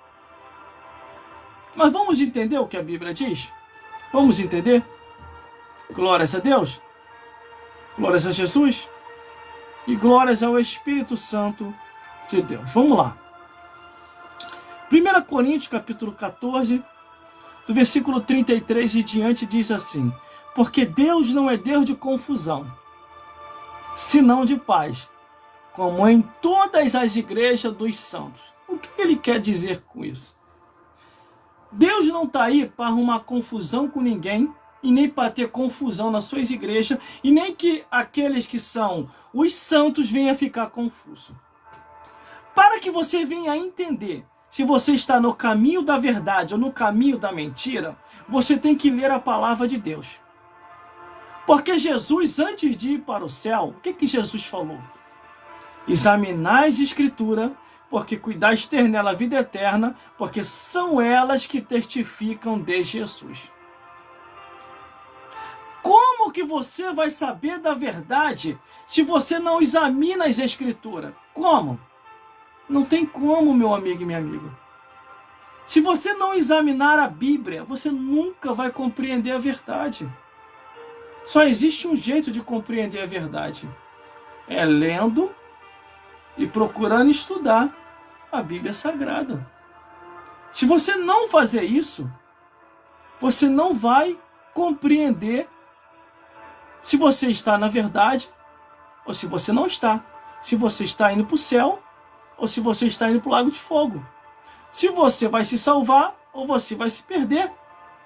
Mas vamos entender o que a Bíblia diz? Vamos entender? Glórias a Deus. Glórias a Jesus. E glórias ao Espírito Santo de Deus. Vamos lá. 1 Coríntios, capítulo 14, do versículo 33 e diante, diz assim: porque Deus não é Deus de confusão, senão de paz, como em todas as igrejas dos santos. O que ele quer dizer com isso? Deus não está aí para arrumar confusão com ninguém, e nem para ter confusão nas suas igrejas, e nem que aqueles que são os santos venham a ficar confusos. Para que você venha a entender se você está no caminho da verdade ou no caminho da mentira, você tem que ler a palavra de Deus. Porque Jesus, antes de ir para o céu, o que Jesus falou? Examinai as Escrituras, porque cuidais ter nela a vida eterna, porque são elas que testificam de Jesus. Como que você vai saber da verdade se você não examina as Escrituras? Como? Não tem como, meu amigo e minha amiga. Se você não examinar a Bíblia, você nunca vai compreender a verdade. Só existe um jeito de compreender a verdade. É lendo e procurando estudar a Bíblia Sagrada. Se você não fazer isso, você não vai compreender se você está na verdade ou se você não está. Se você está indo para o céu ou se você está indo para o lago de fogo. Se você vai se salvar ou você vai se perder.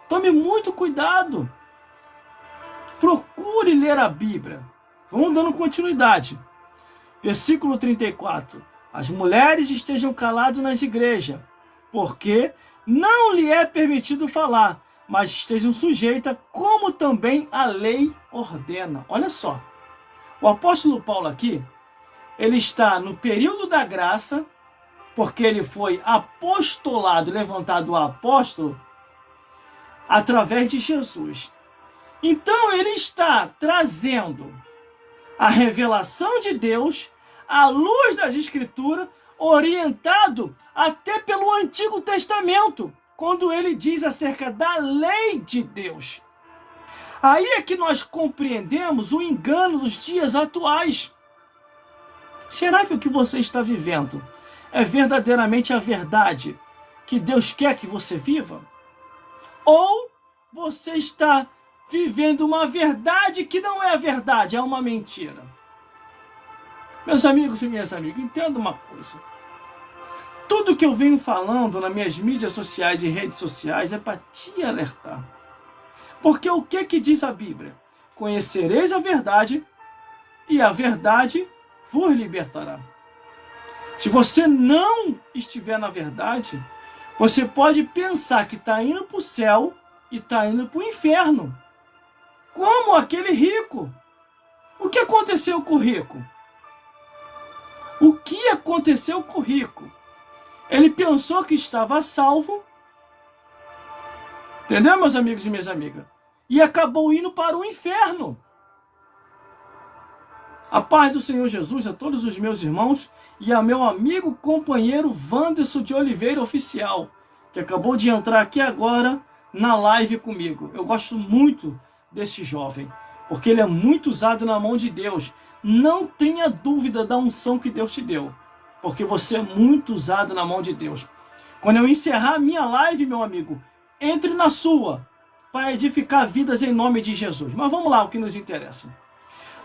Tome muito cuidado. Procure ler a Bíblia. Vamos dando continuidade. Versículo 34. As mulheres estejam caladas nas igrejas, porque não lhe é permitido falar, mas estejam sujeitas, como também a lei ordena. Olha só. O apóstolo Paulo aqui, ele está no período da graça, porque ele foi apostolado, levantado a apóstolo, através de Jesus. Então ele está trazendo a revelação de Deus, à luz das Escrituras, orientado até pelo Antigo Testamento, quando ele diz acerca da lei de Deus. Aí é que nós compreendemos o engano dos dias atuais. Será que o que você está vivendo é verdadeiramente a verdade que Deus quer que você viva? Ou você está vivendo uma verdade que não é a verdade, é uma mentira? Meus amigos e minhas amigas, entenda uma coisa. Tudo que eu venho falando nas minhas mídias sociais e redes sociais é para te alertar. Porque o que diz a Bíblia? Conhecereis a verdade e a verdade vos libertará. Se você não estiver na verdade, você pode pensar que está indo para o céu e está indo para o inferno. Como aquele rico. O que aconteceu com o rico? O que aconteceu com o rico? Ele pensou que estava salvo. Entendeu, meus amigos e minhas amigas? E acabou indo para o inferno. A paz do Senhor Jesus a todos os meus irmãos e a meu amigo companheiro Wanderson de Oliveira Oficial, que acabou de entrar aqui agora na live comigo. Eu gosto muito deste jovem, porque ele é muito usado na mão de Deus. Não tenha dúvida da unção que Deus te deu, porque você é muito usado na mão de Deus. Quando eu encerrar a minha live, meu amigo, entre na sua, para edificar vidas em nome de Jesus. Mas vamos lá, o que nos interessa.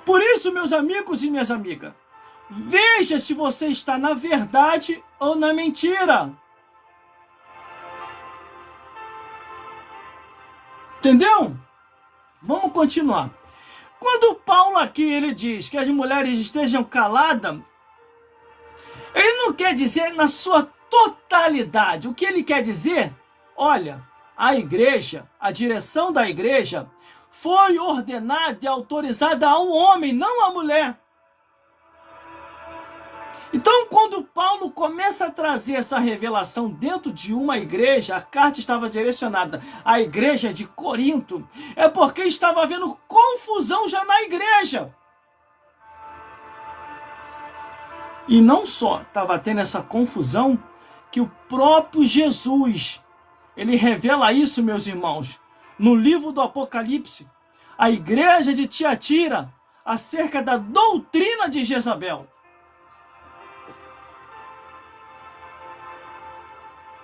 Por isso, meus amigos e minhas amigas, veja se você está na verdade ou na mentira. Entendeu? Vamos continuar. Quando Paulo aqui ele diz que as mulheres estejam caladas, ele não quer dizer na sua totalidade. O que ele quer dizer? Olha, a igreja, a direção da igreja, foi ordenada e autorizada ao homem, não à mulher. Então, quando Paulo começa a trazer essa revelação dentro de uma igreja, a carta estava direcionada à igreja de Corinto, é porque estava havendo confusão já na igreja. E não só estava tendo essa confusão, que o próprio Jesus, ele revela isso, meus irmãos, no livro do Apocalipse, a igreja de Tiatira acerca da doutrina de Jezabel.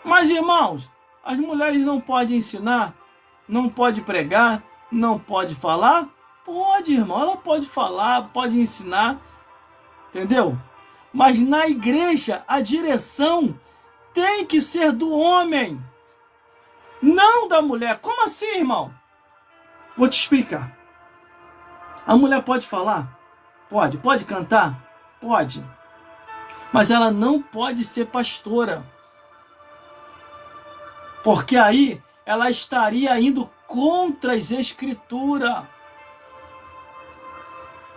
Mas, irmãos, as mulheres não podem ensinar, não podem pregar, não podem falar? Pode, irmão, ela pode falar, pode ensinar, entendeu? Mas na igreja, a direção tem que ser do homem, não da mulher. Como assim, irmão? Vou te explicar. A mulher pode falar? Pode. Pode cantar? Pode. Mas ela não pode ser pastora. Porque aí ela estaria indo contra as escrituras.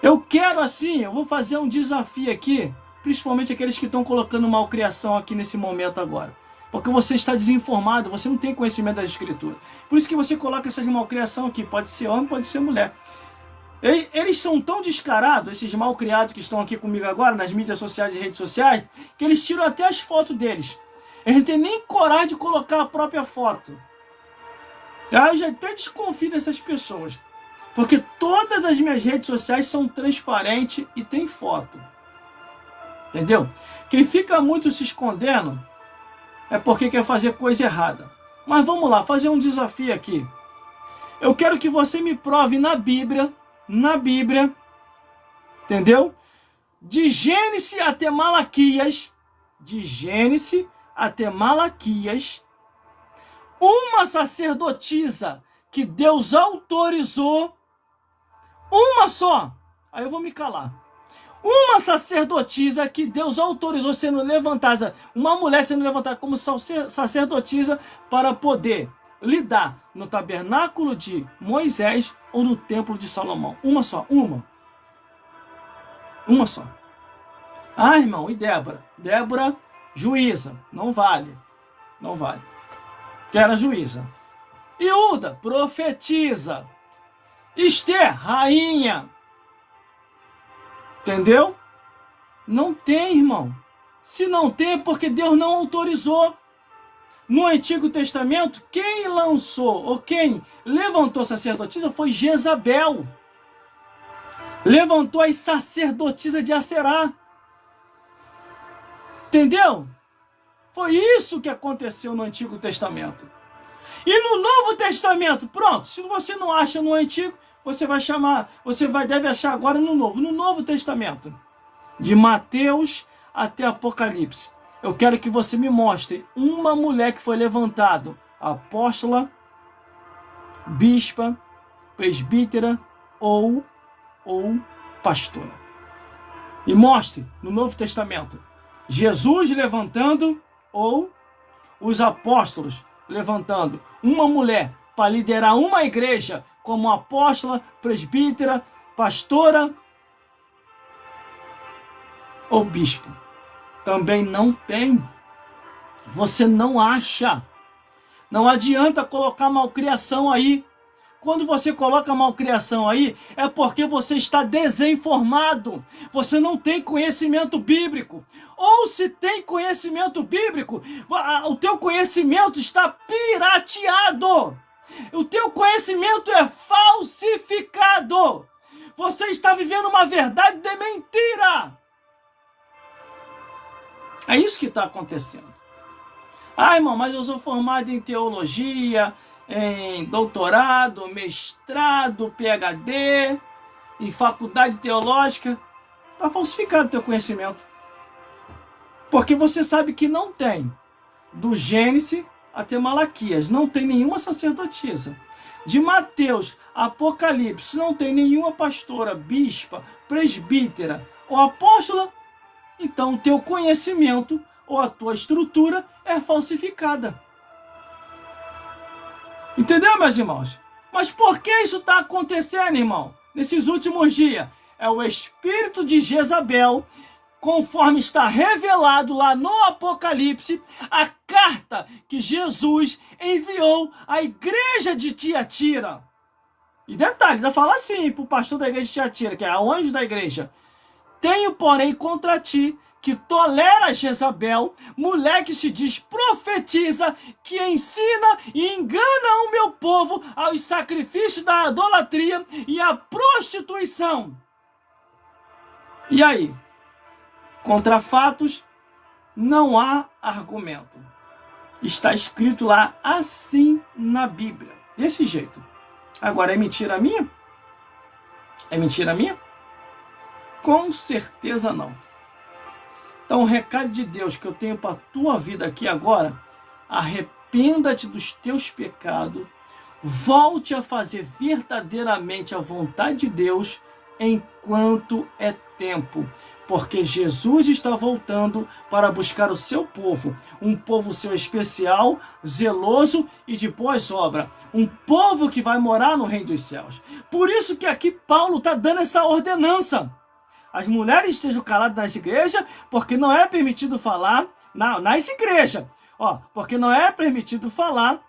Eu quero assim, eu vou fazer um desafio aqui, principalmente aqueles que estão colocando malcriação aqui nesse momento agora. Porque você está desinformado, você não tem conhecimento das escrituras. Por isso que você coloca essas malcriação aqui, pode ser homem, pode ser mulher. Eles são tão descarados, esses malcriados que estão aqui comigo agora, nas mídias sociais e redes sociais, que eles tiram até as fotos deles. Eles não têm nem coragem de colocar a própria foto. Eu já até desconfio dessas pessoas. Porque todas as minhas redes sociais são transparentes e tem foto. Entendeu? Quem fica muito se escondendo é porque quer fazer coisa errada. Mas vamos lá, fazer um desafio aqui. Eu quero que você me prove na Bíblia, entendeu? De Gênesis até Malaquias, uma sacerdotisa que Deus autorizou, uma só, aí eu vou me calar. Uma sacerdotisa que Deus autorizou sendo levantada, uma mulher sendo levantada como sacerdotisa para poder lidar no tabernáculo de Moisés ou no templo de Salomão. Uma só, uma só. Ah, irmão, e Débora? Débora, juíza, não vale, que era juíza. Iuda, profetiza. Esther, rainha. Entendeu? Não tem, irmão. Se não tem é porque Deus não autorizou. No Antigo Testamento, quem lançou ou quem levantou sacerdotisa foi Jezabel. Levantou as sacerdotisas de Aserá. Entendeu? Foi isso que aconteceu no Antigo Testamento. E no Novo Testamento, pronto, se você não acha no Antigo, deve achar agora no Novo. No Novo Testamento, de Mateus até Apocalipse, eu quero que você me mostre uma mulher que foi levantada, apóstola, bispa, presbítera ou pastora. E mostre no Novo Testamento Jesus levantando ou os apóstolos levantando uma mulher para liderar uma igreja como apóstola, presbítera, pastora ou bispo. Também não tem. Você não acha. Não adianta colocar malcriação aí. Quando você coloca malcriação aí, é porque você está desinformado. Você não tem conhecimento bíblico. Ou se tem conhecimento bíblico, o teu conhecimento está pirateado. O teu conhecimento é falsificado. Você está vivendo uma verdade de mentira. É isso que está acontecendo. Ah, irmão, mas eu sou formado em teologia, em doutorado, mestrado, PhD, em faculdade teológica. Está falsificado o teu conhecimento. Porque você sabe que não tem. Do Gênesis até Malaquias, não tem nenhuma sacerdotisa. De Mateus a Apocalipse, não tem nenhuma pastora, bispa, presbítera ou apóstola. Então o teu conhecimento ou a tua estrutura é falsificada. Entendeu, meus irmãos? Mas por que isso está acontecendo, irmão? Nesses últimos dias, é o espírito de Jezabel, conforme está revelado lá no Apocalipse, a carta que Jesus enviou à igreja de Tiatira. E detalhe, ainda fala assim para o pastor da igreja de Tiatira, que é o anjo da igreja: tenho, porém, contra ti que tolera Jezabel, mulher que se diz profetiza, que ensina e engana o meu povo aos sacrifícios da idolatria e à prostituição. E aí? Contra fatos, não há argumento. Está escrito lá assim na Bíblia, desse jeito. Agora, é mentira minha? É mentira minha? Com certeza não. Então, o recado de Deus que eu tenho para a tua vida aqui agora: arrependa-te dos teus pecados, volte a fazer verdadeiramente a vontade de Deus enquanto é tempo, porque Jesus está voltando para buscar o seu povo, um povo seu especial, zeloso e de boas obras, um povo que vai morar no reino dos céus. Por isso que aqui Paulo está dando essa ordenança: as mulheres estejam caladas nas igrejas, porque não é permitido falar nas igrejas, porque não é permitido falar,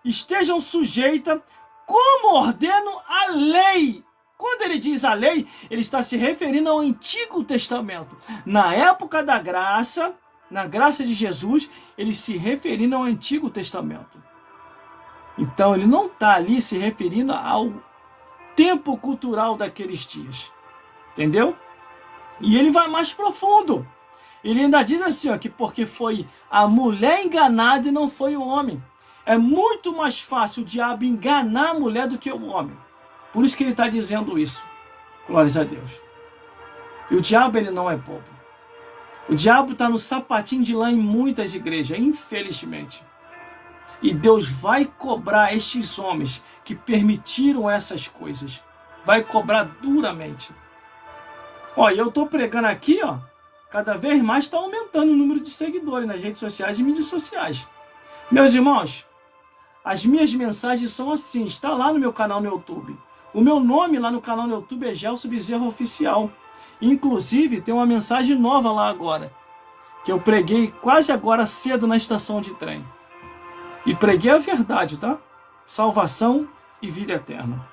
estejam sujeitas como ordeno a lei. Quando ele diz a lei, ele está se referindo ao Antigo Testamento. Na época da graça, na graça de Jesus, ele se referindo ao Antigo Testamento. Então, ele não está ali se referindo ao tempo cultural daqueles dias. Entendeu? E ele vai mais profundo. Ele ainda diz assim, que porque foi a mulher enganada e não foi o homem. É muito mais fácil o diabo enganar a mulher do que o homem. Por isso que ele está dizendo isso. Glórias a Deus. E o diabo, ele não é bobo. O diabo está no sapatinho de lã em muitas igrejas, infelizmente. E Deus vai cobrar estes homens que permitiram essas coisas. Vai cobrar duramente. E eu estou pregando aqui, cada vez mais está aumentando o número de seguidores nas redes sociais e mídias sociais. Meus irmãos, as minhas mensagens são assim, está lá no meu canal no YouTube. O meu nome lá no canal no YouTube é Gelson Bezerra Oficial. Inclusive, tem uma mensagem nova lá agora, que eu preguei quase agora cedo na estação de trem. E preguei a verdade, tá? Salvação e vida eterna.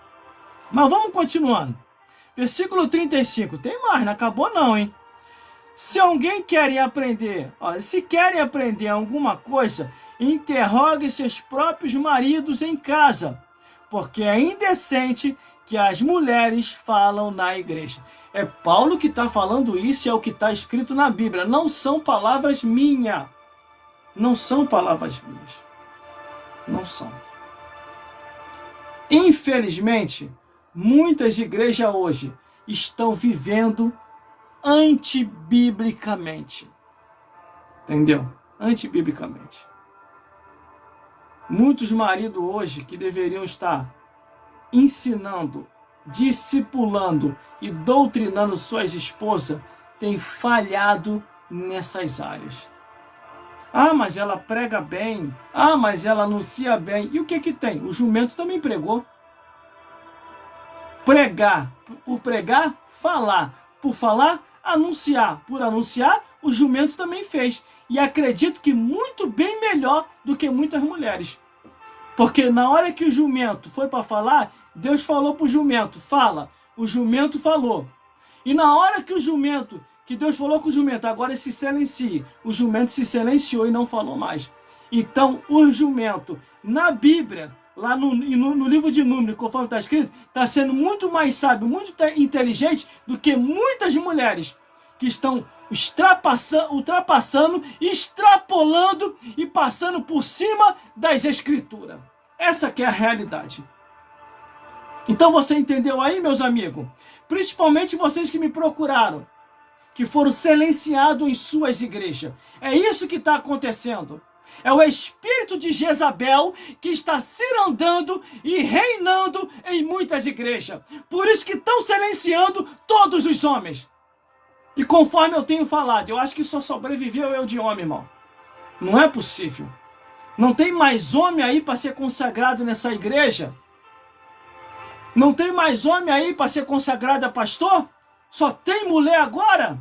Mas vamos continuando. Versículo 35. Tem mais, não acabou não, hein? Se alguém quer aprender, se querem aprender alguma coisa, interrogue seus próprios maridos em casa, porque é indecente que as mulheres falam na igreja. É Paulo que está falando isso, é o que está escrito na Bíblia. Não são palavras minhas. Não são palavras minhas. Não são. Infelizmente, muitas igrejas hoje estão vivendo antibiblicamente. Entendeu? Antibiblicamente. Muitos maridos hoje que deveriam estar ensinando, discipulando e doutrinando suas esposas têm falhado nessas áreas. Mas ela prega bem. Mas ela anuncia bem. E o que tem? O jumento também pregou. Pregar, por pregar, falar. Por falar, anunciar. Por anunciar, o jumento também fez. E acredito que muito bem melhor do que muitas mulheres. Porque na hora que o jumento foi para falar, Deus falou para o jumento, fala. O jumento falou. E na hora que Deus falou com o jumento, agora se silencie. O jumento se silenciou e não falou mais. Então, o jumento, na Bíblia, lá no livro de Números, conforme está escrito, está sendo muito mais sábio, muito inteligente do que muitas mulheres que estão ultrapassando, extrapolando e passando por cima das Escrituras. Essa que é a realidade. Então você entendeu aí, meus amigos? Principalmente vocês que me procuraram, que foram silenciados em suas igrejas. É isso que está acontecendo. É o espírito de Jezabel que está cirandando e reinando em muitas igrejas. Por isso que estão silenciando todos os homens. E conforme eu tenho falado, eu acho que só sobreviveu eu de homem, irmão. Não é possível. Não tem mais homem aí para ser consagrado nessa igreja? Não tem mais homem aí para ser consagrado a pastor? Só tem mulher agora?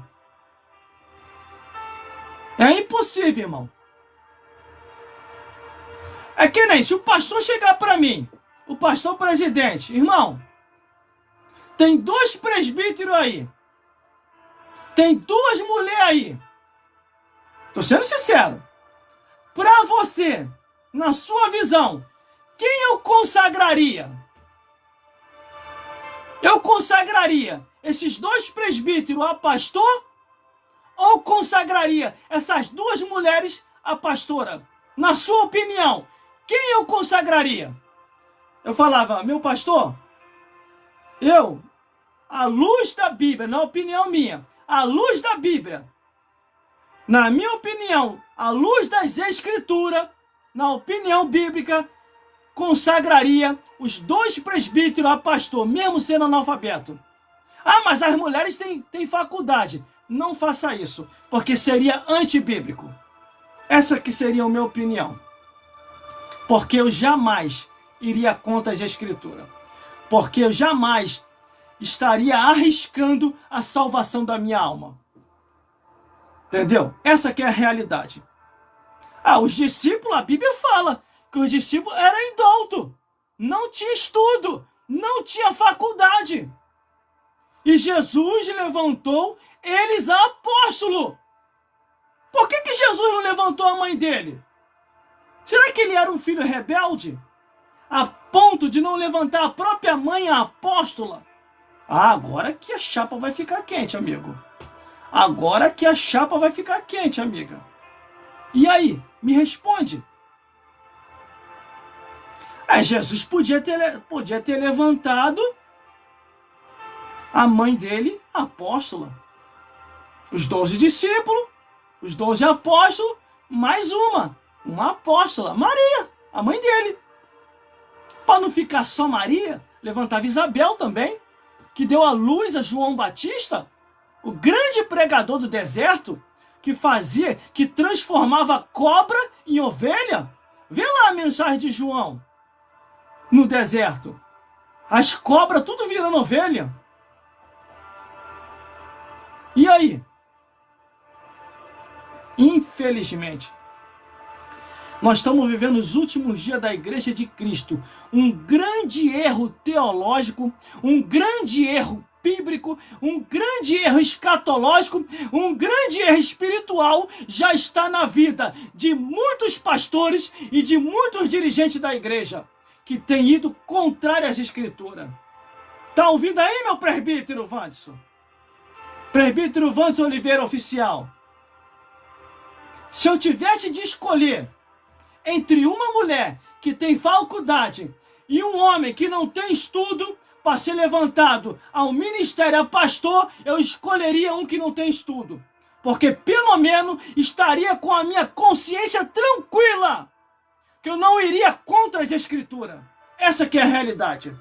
É impossível, irmão. É que nem se o pastor chegar para mim, o pastor presidente, irmão, tem 2 presbíteros aí, tem 2 mulheres aí, Estou sendo sincero. Para você, na sua visão, quem eu consagraria? Eu consagraria esses 2 presbíteros a pastor ou consagraria essas 2 mulheres a pastora? Na sua opinião, quem eu consagraria? Eu falava, meu pastor, à luz da Bíblia, na opinião minha, à luz da Bíblia, na minha opinião, à luz das Escrituras, na opinião bíblica, consagraria os 2 presbíteros a pastor, mesmo sendo analfabeto. Ah, mas as mulheres têm faculdade. Não faça isso, porque seria antibíblico. Essa que seria a minha opinião. Porque eu jamais iria contra as Escrituras. Porque eu jamais estaria arriscando a salvação da minha alma. Entendeu? Essa que é a realidade. Ah, os discípulos, a Bíblia fala que os discípulos eram indoutos. Não tinha estudo, não tinha faculdade. E Jesus levantou eles a apóstolo. Por que Jesus não levantou a mãe dele? Será que ele era um filho rebelde? A ponto de não levantar a própria mãe a apóstola? Ah, agora que a chapa vai ficar quente, amigo. Agora que a chapa vai ficar quente, amiga. E aí? Me responde. Jesus podia ter levantado a mãe dele, a apóstola. Os 12 discípulos, os 12 apóstolos, mais uma apóstola, Maria, a mãe dele. Para não ficar só Maria, levantava Isabel também, que deu à luz a João Batista, o grande pregador do deserto, que transformava cobra em ovelha. Vê lá a mensagem de João, no deserto. As cobras tudo virando ovelha. E aí? Infelizmente, nós estamos vivendo os últimos dias da Igreja de Cristo. Um grande erro teológico, um grande erro bíblico, um grande erro escatológico, um grande erro espiritual já está na vida de muitos pastores e de muitos dirigentes da igreja que têm ido contrário às Escrituras. Tá ouvindo aí, meu presbítero Wanderson? Presbítero Wanderson Oliveira Oficial. Se eu tivesse de escolher entre uma mulher que tem faculdade e um homem que não tem estudo para ser levantado ao ministério, a pastor, eu escolheria um que não tem estudo. Porque pelo menos estaria com a minha consciência tranquila, que eu não iria contra as Escrituras. Essa que é a realidade.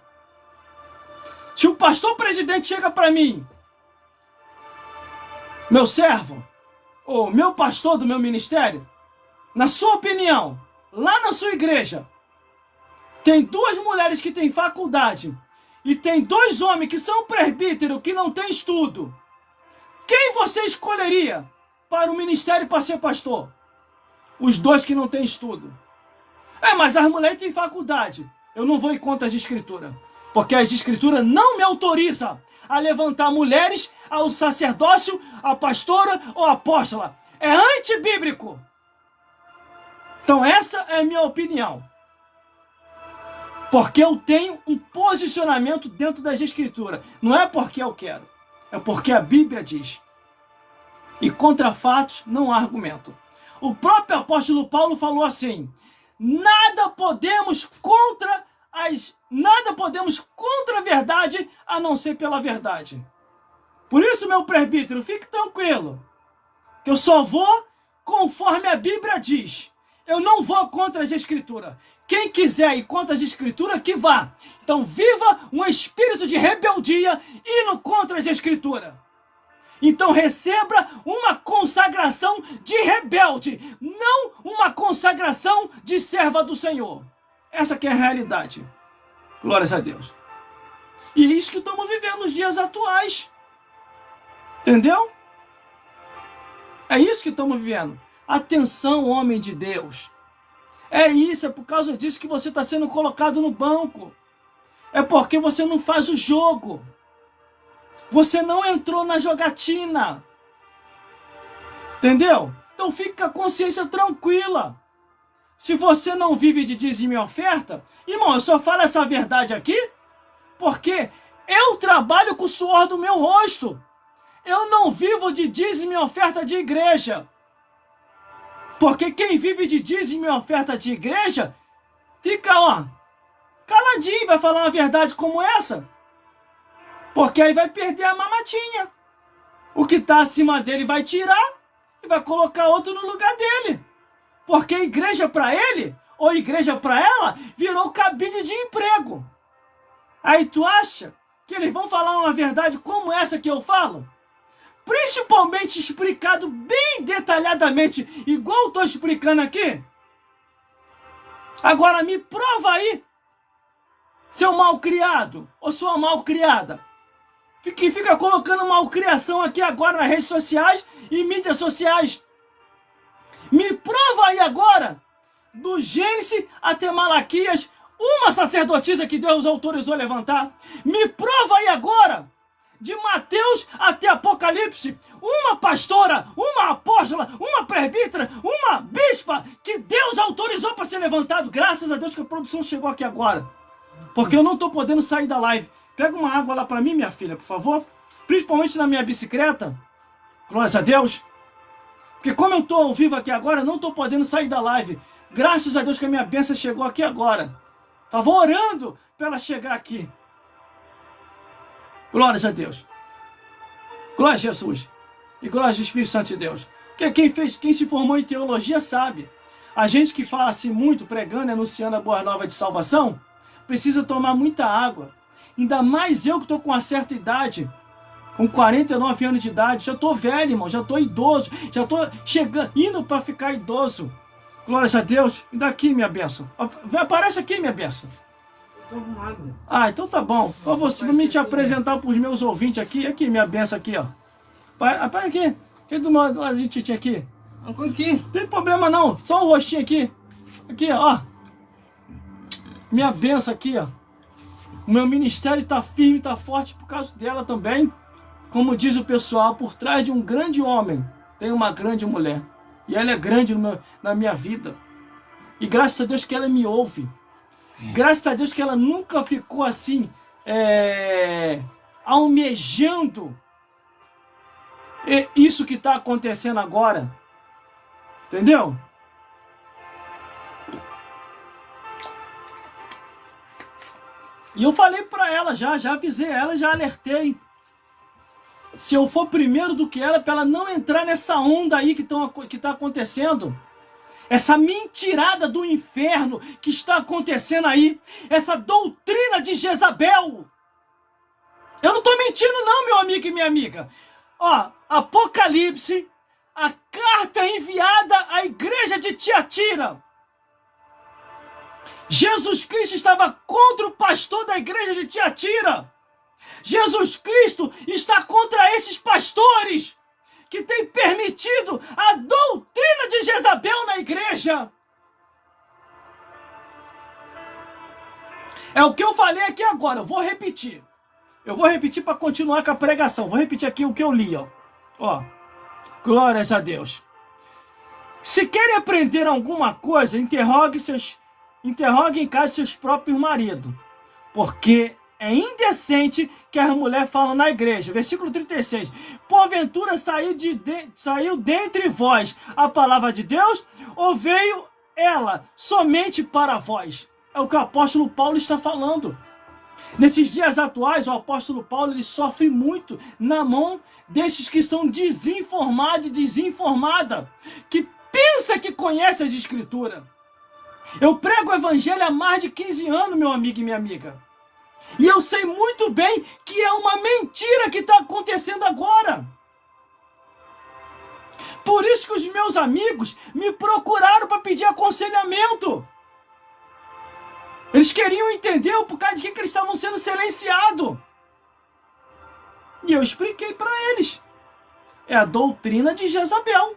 Se o pastor presidente chega para mim, meu servo, ou meu pastor do meu ministério, na sua opinião, lá na sua igreja, tem 2 mulheres que têm faculdade e tem 2 homens que são presbíteros que não têm estudo. Quem você escolheria para o ministério para ser pastor? Os 2 que não têm estudo. Mas as mulheres têm faculdade. Eu não vou ir contra as Escrituras, porque as Escrituras não me autorizam a levantar mulheres ao sacerdócio, a pastora ou a apóstola. É antibíblico. Então essa é a minha opinião. Porque eu tenho um posicionamento dentro das Escrituras. Não é porque eu quero. É porque a Bíblia diz. E contra fatos não há argumento. O próprio apóstolo Paulo falou assim: nada podemos contra a verdade a não ser pela verdade. Por isso, meu presbítero, fique tranquilo, que eu só vou conforme a Bíblia diz. Eu não vou contra as Escrituras. Quem quiser ir contra as Escrituras, que vá. Então viva um espírito de rebeldia indo contra as Escrituras. Então receba uma consagração de rebelde, não uma consagração de serva do Senhor. Essa que é a realidade. Glórias a Deus. E é isso que estamos vivendo nos dias atuais. Entendeu? É isso que estamos vivendo. Atenção, homem de Deus. É isso, é por causa disso que você está sendo colocado no banco. É porque você não faz o jogo. Você não entrou na jogatina. Entendeu? Então fique com a consciência tranquila. Se você não vive de dízimo e oferta, irmão, eu só falo essa verdade aqui porque eu trabalho com o suor do meu rosto. Eu não vivo de dízimo e oferta de igreja. Porque quem vive de dízimo e oferta de igreja, fica, caladinho, vai falar uma verdade como essa. Porque aí vai perder a mamatinha. O que está acima dele vai tirar e vai colocar outro no lugar dele. Porque igreja para ele, ou igreja para ela, virou cabide de emprego. Aí tu acha que eles vão falar uma verdade como essa que eu falo? Principalmente explicado bem detalhadamente, igual eu estou explicando aqui. Agora me prova aí, seu malcriado ou sua malcriada. Fica colocando malcriação aqui agora nas redes sociais e mídias sociais. Me prova aí agora, do Gênesis até Malaquias, uma sacerdotisa que Deus autorizou levantar. Me prova aí agora, de Mateus até Apocalipse, uma pastora, uma apóstola, uma presbítera, uma bispa que Deus autorizou para ser levantado. Graças a Deus que a produção chegou aqui agora. Porque eu não estou podendo sair da live. Pega uma água lá para mim, minha filha, por favor. Principalmente na minha bicicleta. Glórias a Deus. Porque como eu estou ao vivo aqui agora, não estou podendo sair da live. Graças a Deus que a minha bênção chegou aqui agora. Estava orando para ela chegar aqui. Glórias a Deus. Glória a Jesus. E glória ao Espírito Santo de Deus. Porque quem se formou em teologia sabe. A gente que fala assim muito, pregando e anunciando a boa nova de salvação, precisa tomar muita água. Ainda mais eu que estou com uma certa idade, com 49 anos de idade, já estou velho, irmão, já estou idoso, já estou indo para ficar idoso. Glórias a Deus. E daqui, minha bênção. Aparece aqui, minha bênção. Então tá bom. Para você, para me te apresentar para os meus ouvintes aqui, minha bênção aqui, ó. Para aqui. Aqui do meu lado, a gente tinha aqui. Aqui. Não tem problema não, só o rostinho aqui. Aqui, ó. Minha bênção aqui, ó. O meu ministério está firme, está forte por causa dela também. Como diz o pessoal, por trás de um grande homem tem uma grande mulher. E ela é grande na minha vida. E graças a Deus que ela me ouve. Graças a Deus que ela nunca ficou assim, almejando isso que está acontecendo agora. Entendeu? E eu falei para ela já avisei ela, já alertei. Se eu for primeiro do que ela, para ela não entrar nessa onda aí que está acontecendo. Essa mentirada do inferno que está acontecendo aí. Essa doutrina de Jezabel. Eu não estou mentindo não, meu amigo e minha amiga. Ó, Apocalipse, a carta enviada à igreja de Tiatira. Jesus Cristo estava contra o pastor da igreja de Tiatira. Jesus Cristo está contra esses pastores que têm permitido a doutrina de Jezabel na igreja. É o que eu falei aqui agora, eu vou repetir. Eu vou repetir para continuar com a pregação. Vou repetir aqui o que eu li, ó. Glórias a Deus. Se querem aprender alguma coisa, interrogue em casa seus próprios maridos, porque é indecente que as mulheres falam na igreja. Versículo 36. Porventura saiu dentre vós a palavra de Deus, ou veio ela somente para vós? É o que o apóstolo Paulo está falando. Nesses dias atuais, o apóstolo Paulo ele sofre muito na mão desses que são desinformados e desinformada, que pensa que conhece as escrituras. Eu prego o evangelho há mais de 15 anos, meu amigo e minha amiga. E eu sei muito bem que é uma mentira que está acontecendo agora. Por isso que os meus amigos me procuraram para pedir aconselhamento. Eles queriam entender o porquê de que eles estavam sendo silenciados. E eu expliquei para eles. É a doutrina de Jezabel.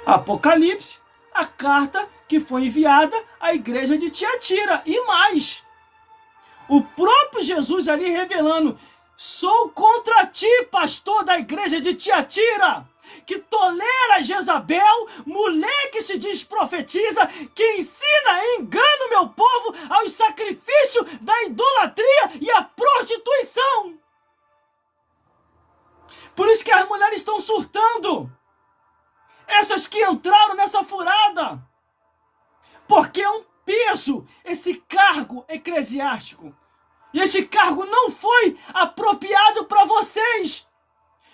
Apocalipse, a carta que foi enviada à igreja de Tiatira. E mais, o próprio Jesus ali revelando: sou contra ti, pastor da igreja de Tiatira. que tolera Jezabel, mulher que se diz profetiza, que ensina e engana o meu povo aos sacrifícios da idolatria e à prostituição. Por isso que as mulheres estão surtando. Essas que entraram nessa furada. Porque é um peso esse cargo eclesiástico. E esse cargo não foi apropriado para vocês.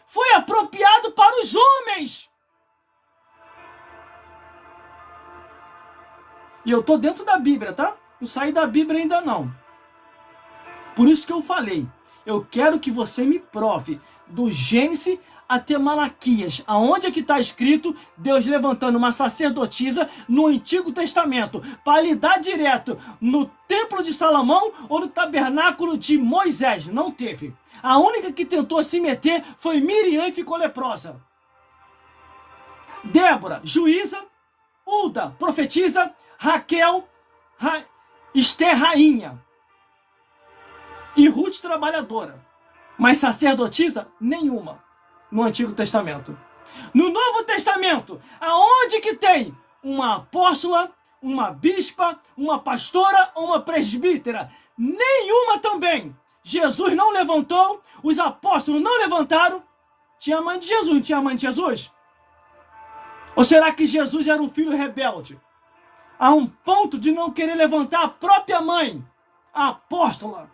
Foi apropriado para os homens. E eu estou dentro da Bíblia, tá? Não saí da Bíblia ainda não. Por isso que eu falei. Eu quero que você me prove do Gênesis até Malaquias, aonde é que está escrito Deus levantando uma sacerdotisa no Antigo Testamento para lidar direto no Templo de Salomão ou no Tabernáculo de Moisés. Não teve. A única que tentou se meter foi Miriam e ficou leprosa. Débora, juíza. Hulda, profetisa. Raquel, Esther, rainha. E Ruth, trabalhadora. Mas sacerdotisa, nenhuma. No Antigo Testamento. No Novo Testamento, aonde que tem uma apóstola, uma bispa, uma pastora ou uma presbítera? Nenhuma também. Jesus não levantou, os apóstolos não levantaram. Tinha a mãe de Jesus, não tinha a mãe de Jesus? Ou será que Jesus era um filho rebelde? A um ponto de não querer levantar a própria mãe, a apóstola.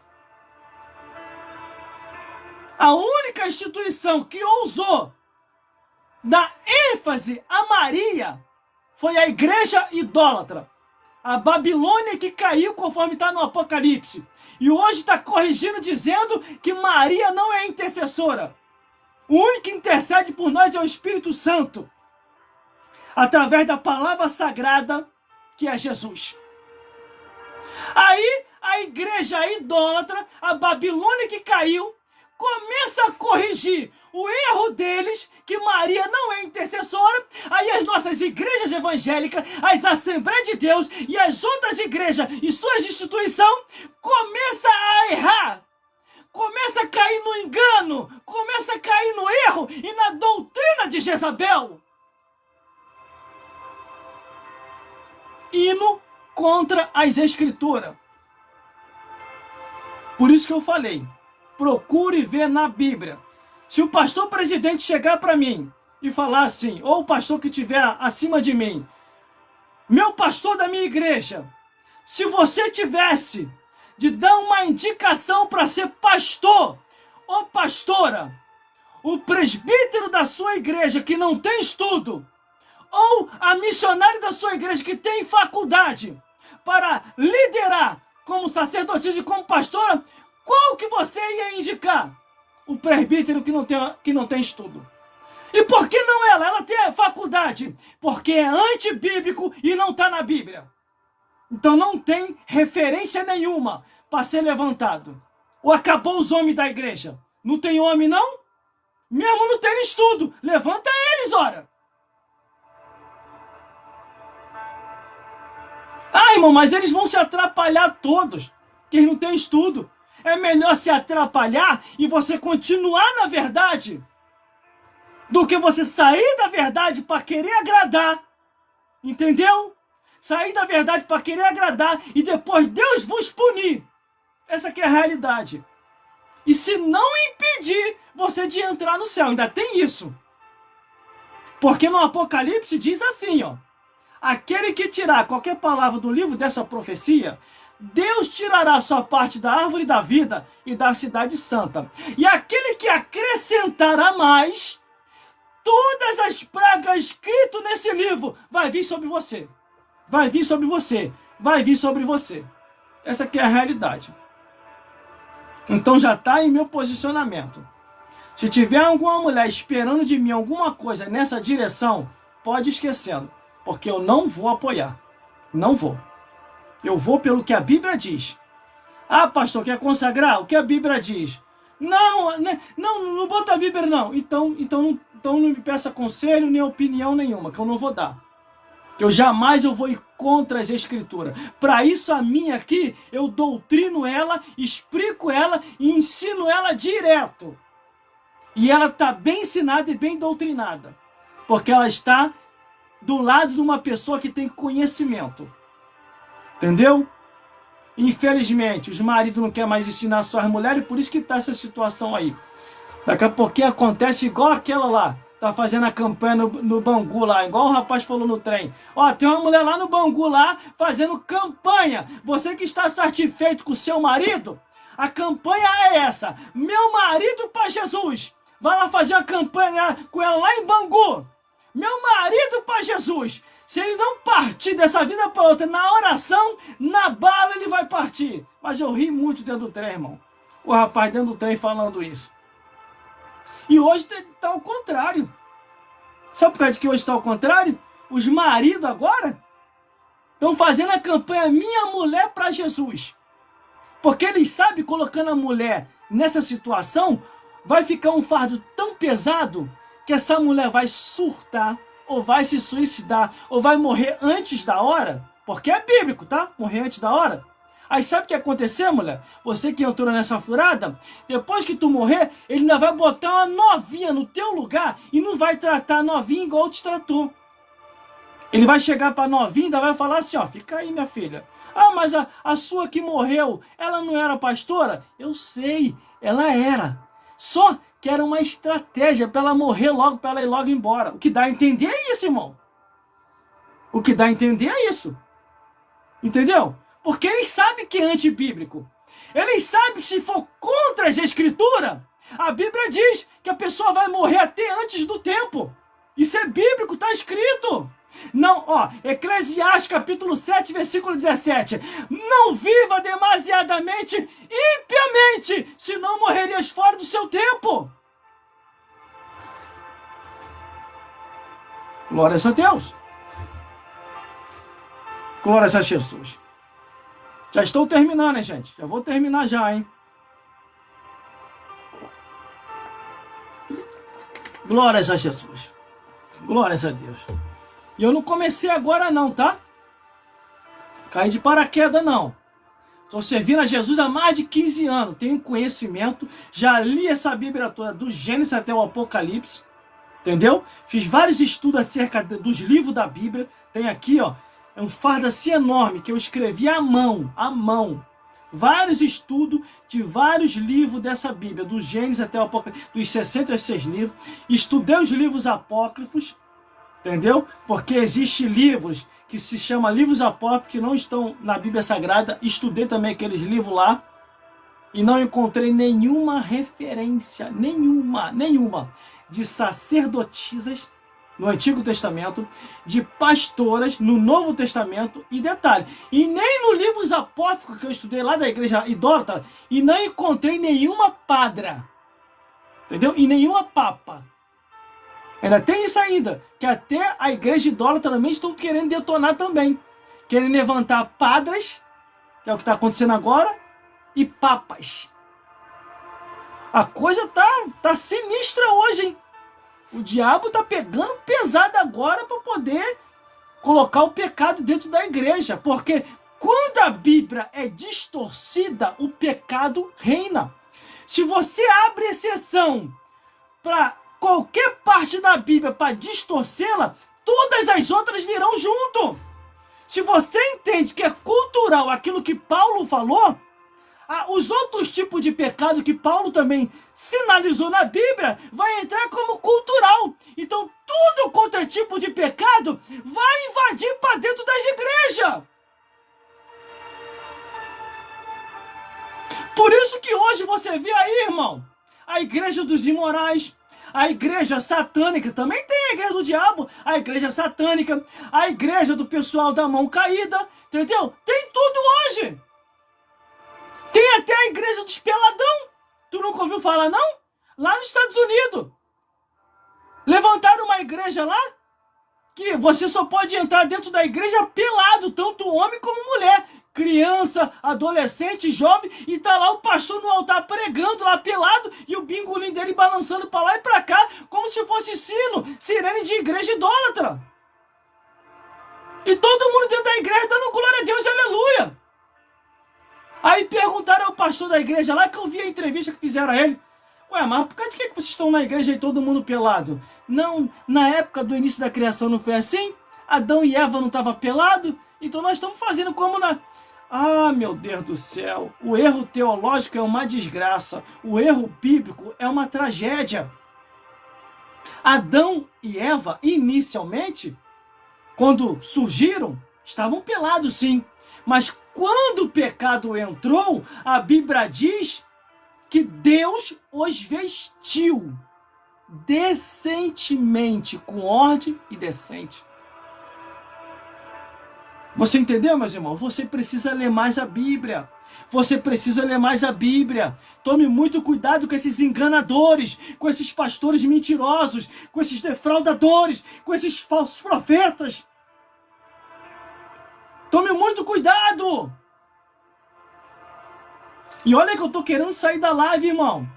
A única instituição que ousou dar ênfase a Maria foi a igreja idólatra. A Babilônia que caiu conforme está no Apocalipse. E hoje está corrigindo dizendo que Maria não é intercessora. O único que intercede por nós é o Espírito Santo. Através da palavra sagrada que é Jesus. Aí a igreja idólatra, a Babilônia que caiu, começa a corrigir o erro deles, que Maria não é intercessora. Aí as nossas igrejas evangélicas, as Assembleias de Deus e as outras igrejas e suas instituições começam a errar. Começa a cair no engano, começa a cair no erro e na doutrina de Jezabel. Indo contra as Escrituras. Por isso que eu falei. Procure ver na Bíblia. Se o pastor presidente chegar para mim e falar assim, ou o pastor que estiver acima de mim, meu pastor da minha igreja, se você tivesse de dar uma indicação para ser pastor ou pastora, o presbítero da sua igreja que não tem estudo, ou a missionária da sua igreja que tem faculdade para liderar como sacerdotisa e como pastora, qual que você ia indicar? O presbítero que não tem estudo. E por que não ela? Ela tem faculdade. Porque é antibíblico e não está na Bíblia. Então não tem referência nenhuma para ser levantado. Ou acabou os homens da igreja? Não tem homem não? Mesmo não tendo estudo. Levanta eles, ora. Ah, irmão, mas eles vão se atrapalhar todos. Que eles não têm estudo. É melhor se atrapalhar e você continuar na verdade do que você sair da verdade para querer agradar. Entendeu? Sair da verdade para querer agradar e depois Deus vos punir. Essa que é a realidade. E se não impedir você de entrar no céu, ainda tem isso. Porque no Apocalipse diz assim, ó. Aquele que tirar qualquer palavra do livro dessa profecia, Deus tirará a sua parte da árvore da vida e da cidade santa. E aquele que acrescentar a mais, todas as pragas escritas nesse livro vai vir sobre você. Vai vir sobre você. Vai vir sobre você. Essa aqui é a realidade. Então já está em meu posicionamento. Se tiver alguma mulher esperando de mim alguma coisa nessa direção, pode ir esquecendo. Porque eu não vou apoiar. Não vou. Eu vou pelo que a Bíblia diz. Ah, pastor, quer consagrar? O que a Bíblia diz? Não, não bota a Bíblia não. Então não me peça conselho nem opinião nenhuma, que eu não vou dar. Eu jamais vou ir contra as Escrituras. Para isso a minha aqui, eu doutrino ela, explico ela e ensino ela direto. E ela está bem ensinada e bem doutrinada. Porque ela está do lado de uma pessoa que tem conhecimento. Entendeu? Infelizmente, os maridos não querem mais ensinar suas mulheres, por isso que está essa situação aí. Daqui a pouquinho acontece igual aquela lá. Tá fazendo a campanha no Bangu lá, igual o rapaz falou no trem. Ó, tem uma mulher lá no Bangu lá, fazendo campanha. Você que está satisfeito com o seu marido, a campanha é essa. Meu marido para Jesus. Vai lá fazer a campanha com ela lá em Bangu. Meu marido para Jesus. Se ele não partir dessa vida para outra, na oração, na bala ele vai partir. Mas eu ri muito dentro do trem, irmão. O rapaz dentro do trem falando isso. E hoje está ao contrário. Sabe por causa que hoje está ao contrário? Os maridos agora estão fazendo a campanha Minha Mulher para Jesus. Porque eles sabem, colocando a mulher nessa situação, vai ficar um fardo tão pesado que essa mulher vai surtar, ou vai se suicidar, ou vai morrer antes da hora. Porque é bíblico, tá? Morrer antes da hora. Aí sabe o que aconteceu, mulher? Você que entrou nessa furada, depois que tu morrer, ele ainda vai botar uma novinha no teu lugar e não vai tratar a novinha igual te tratou. Ele vai chegar pra novinha e ainda vai falar assim, ó, fica aí, minha filha. Ah, mas a sua que morreu, ela não era pastora? Eu sei, ela era. Só que era uma estratégia para ela morrer logo, para ela ir logo embora. O que dá a entender é isso, irmão. O que dá a entender é isso. Entendeu? Porque eles sabem que é antibíblico. Eles sabem que se for contra as escrituras, a Bíblia diz que a pessoa vai morrer até antes do tempo. Isso é bíblico, está escrito. Não, ó, Eclesiastes capítulo 7, versículo 17. Não viva demasiadamente impiamente, senão morrerias fora do seu tempo. Glórias a Deus. Glórias a Jesus. Já estou terminando, hein, gente? Já vou terminar já, hein? Glórias a Jesus. Glórias a Deus. E eu não comecei agora não, tá? Caí de paraquedas não. Estou servindo a Jesus há mais de 15 anos. Tenho conhecimento. Já li essa Bíblia toda, do Gênesis até o Apocalipse. Entendeu? Fiz vários estudos acerca dos livros da Bíblia. Tem aqui, ó. É um fardo assim enorme que eu escrevi à mão. À mão. Vários estudos de vários livros dessa Bíblia. Do Gênesis até o Apocalipse. Dos 66 livros. Estudei os livros apócrifos. Entendeu? Porque existem livros que se chamam livros apócrifos que não estão na Bíblia Sagrada. Estudei também aqueles livros lá e não encontrei nenhuma referência, nenhuma, de sacerdotisas no Antigo Testamento, de pastoras no Novo Testamento e detalhe, e nem no livros apócrifos que eu estudei lá da igreja idólatra, e não encontrei nenhuma padra, entendeu? E nenhuma papa. Ainda tem isso ainda, que até a igreja idólatra também estão querendo detonar também. Querem levantar padres, que é o que está acontecendo agora, e papas. A coisa tá sinistra hoje, hein? O diabo tá pegando pesado agora para poder colocar o pecado dentro da igreja. Porque quando a Bíblia é distorcida, o pecado reina. Se você abre exceção para qualquer parte da Bíblia para distorcê-la, todas as outras virão junto. Se você entende que é cultural aquilo que Paulo falou, os outros tipos de pecado que Paulo também sinalizou na Bíblia vai entrar como cultural. Então tudo quanto é tipo de pecado vai invadir para dentro das igrejas. Por isso que hoje você vê aí, irmão, a igreja dos imorais, a igreja satânica, também tem a igreja do diabo, a igreja satânica, a igreja do pessoal da mão caída, entendeu? Tem tudo hoje. Tem até a igreja dos peladão. Tu nunca ouviu falar, não? Lá nos Estados Unidos. Levantaram uma igreja lá que você só pode entrar dentro da igreja pelado, tanto homem como mulher. Criança, adolescente, jovem, e tá lá o pastor no altar pregando lá pelado e o bingolim dele balançando pra lá e pra cá, como se fosse sino, sirene de igreja idólatra. E todo mundo dentro da igreja dando glória a Deus e aleluia. Aí perguntaram ao pastor da igreja lá, que eu vi a entrevista que fizeram a ele: Ué, mas por causa de que vocês estão na igreja e todo mundo pelado? Não, na época do início da criação não foi assim? Adão e Eva não estavam pelados? Então nós estamos fazendo como na... Ah, meu Deus do céu, o erro teológico é uma desgraça, o erro bíblico é uma tragédia. Adão e Eva, inicialmente, quando surgiram, estavam pelados sim, mas quando o pecado entrou, a Bíblia diz que Deus os vestiu decentemente, com ordem e decente. Você entendeu, meus irmãos? Você precisa ler mais a Bíblia. Você precisa ler mais a Bíblia. Tome muito cuidado com esses enganadores, com esses pastores mentirosos, com esses defraudadores, com esses falsos profetas. Tome muito cuidado. E olha que eu tô querendo sair da live, irmão.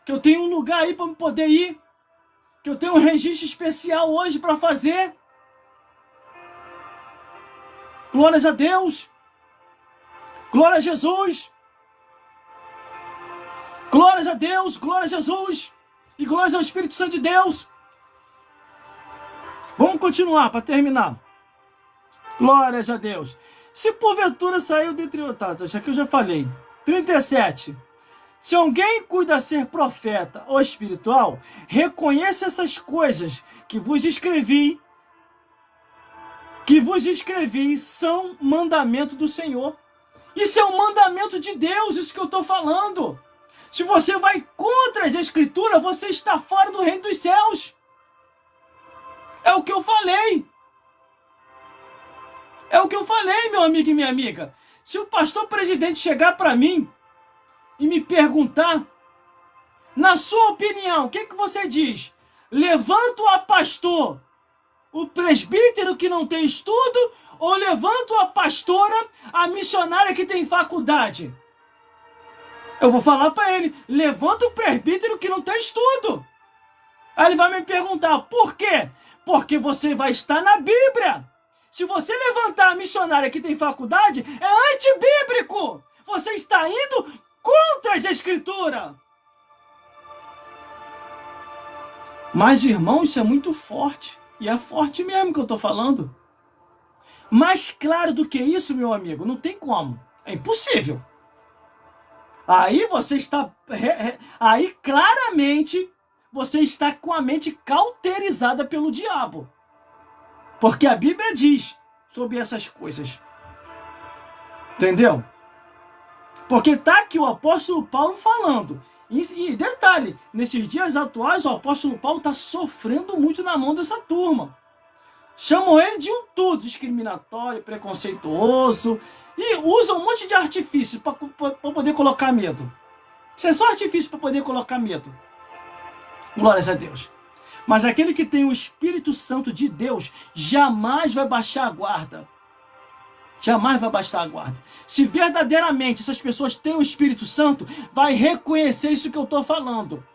Que eu tenho um lugar aí para poder ir. Que eu tenho um registro especial hoje para fazer. Glórias a Deus. Glória a Jesus. Glórias a Deus. Glória a Jesus. E glórias ao Espírito Santo de Deus. Vamos continuar para terminar. Glórias a Deus. Se porventura saiu dentre outros, já que eu já falei. 37. Se alguém cuida ser profeta ou espiritual, reconheça essas coisas que vos escrevi são mandamento do Senhor. Isso é um mandamento de Deus, isso que eu estou falando. Se você vai contra as Escrituras, você está fora do reino dos céus. É o que eu falei. É o que eu falei, meu amigo e minha amiga. Se o pastor presidente chegar para mim e me perguntar, na sua opinião, o que você diz? Levanto a pastor o presbítero que não tem estudo, ou levanto a pastora, a missionária que tem faculdade? Eu vou falar para ele, levanta o presbítero que não tem estudo. Aí ele vai me perguntar, por quê? Porque você vai estar na Bíblia. Se você levantar a missionária que tem faculdade, é antibíblico. Você está indo contra as Escrituras. Mas, irmão, isso é muito forte. E é forte mesmo que eu estou falando. Mais claro do que isso, meu amigo, não tem como. É impossível. Aí você está... Aí, claramente, você está com a mente cauterizada pelo diabo. Porque a Bíblia diz sobre essas coisas. Entendeu? Porque está aqui o apóstolo Paulo falando. E detalhe, nesses dias atuais, o apóstolo Paulo está sofrendo muito na mão dessa turma. Chamam ele de um tudo, discriminatório, preconceituoso, e usam um monte de artifícios para poder colocar medo. Isso é só artifício para poder colocar medo. Glórias a Deus. Mas aquele que tem o Espírito Santo de Deus jamais vai baixar a guarda. Jamais vai baixar a guarda. Se verdadeiramente essas pessoas têm o Espírito Santo, vai reconhecer isso que eu estou falando.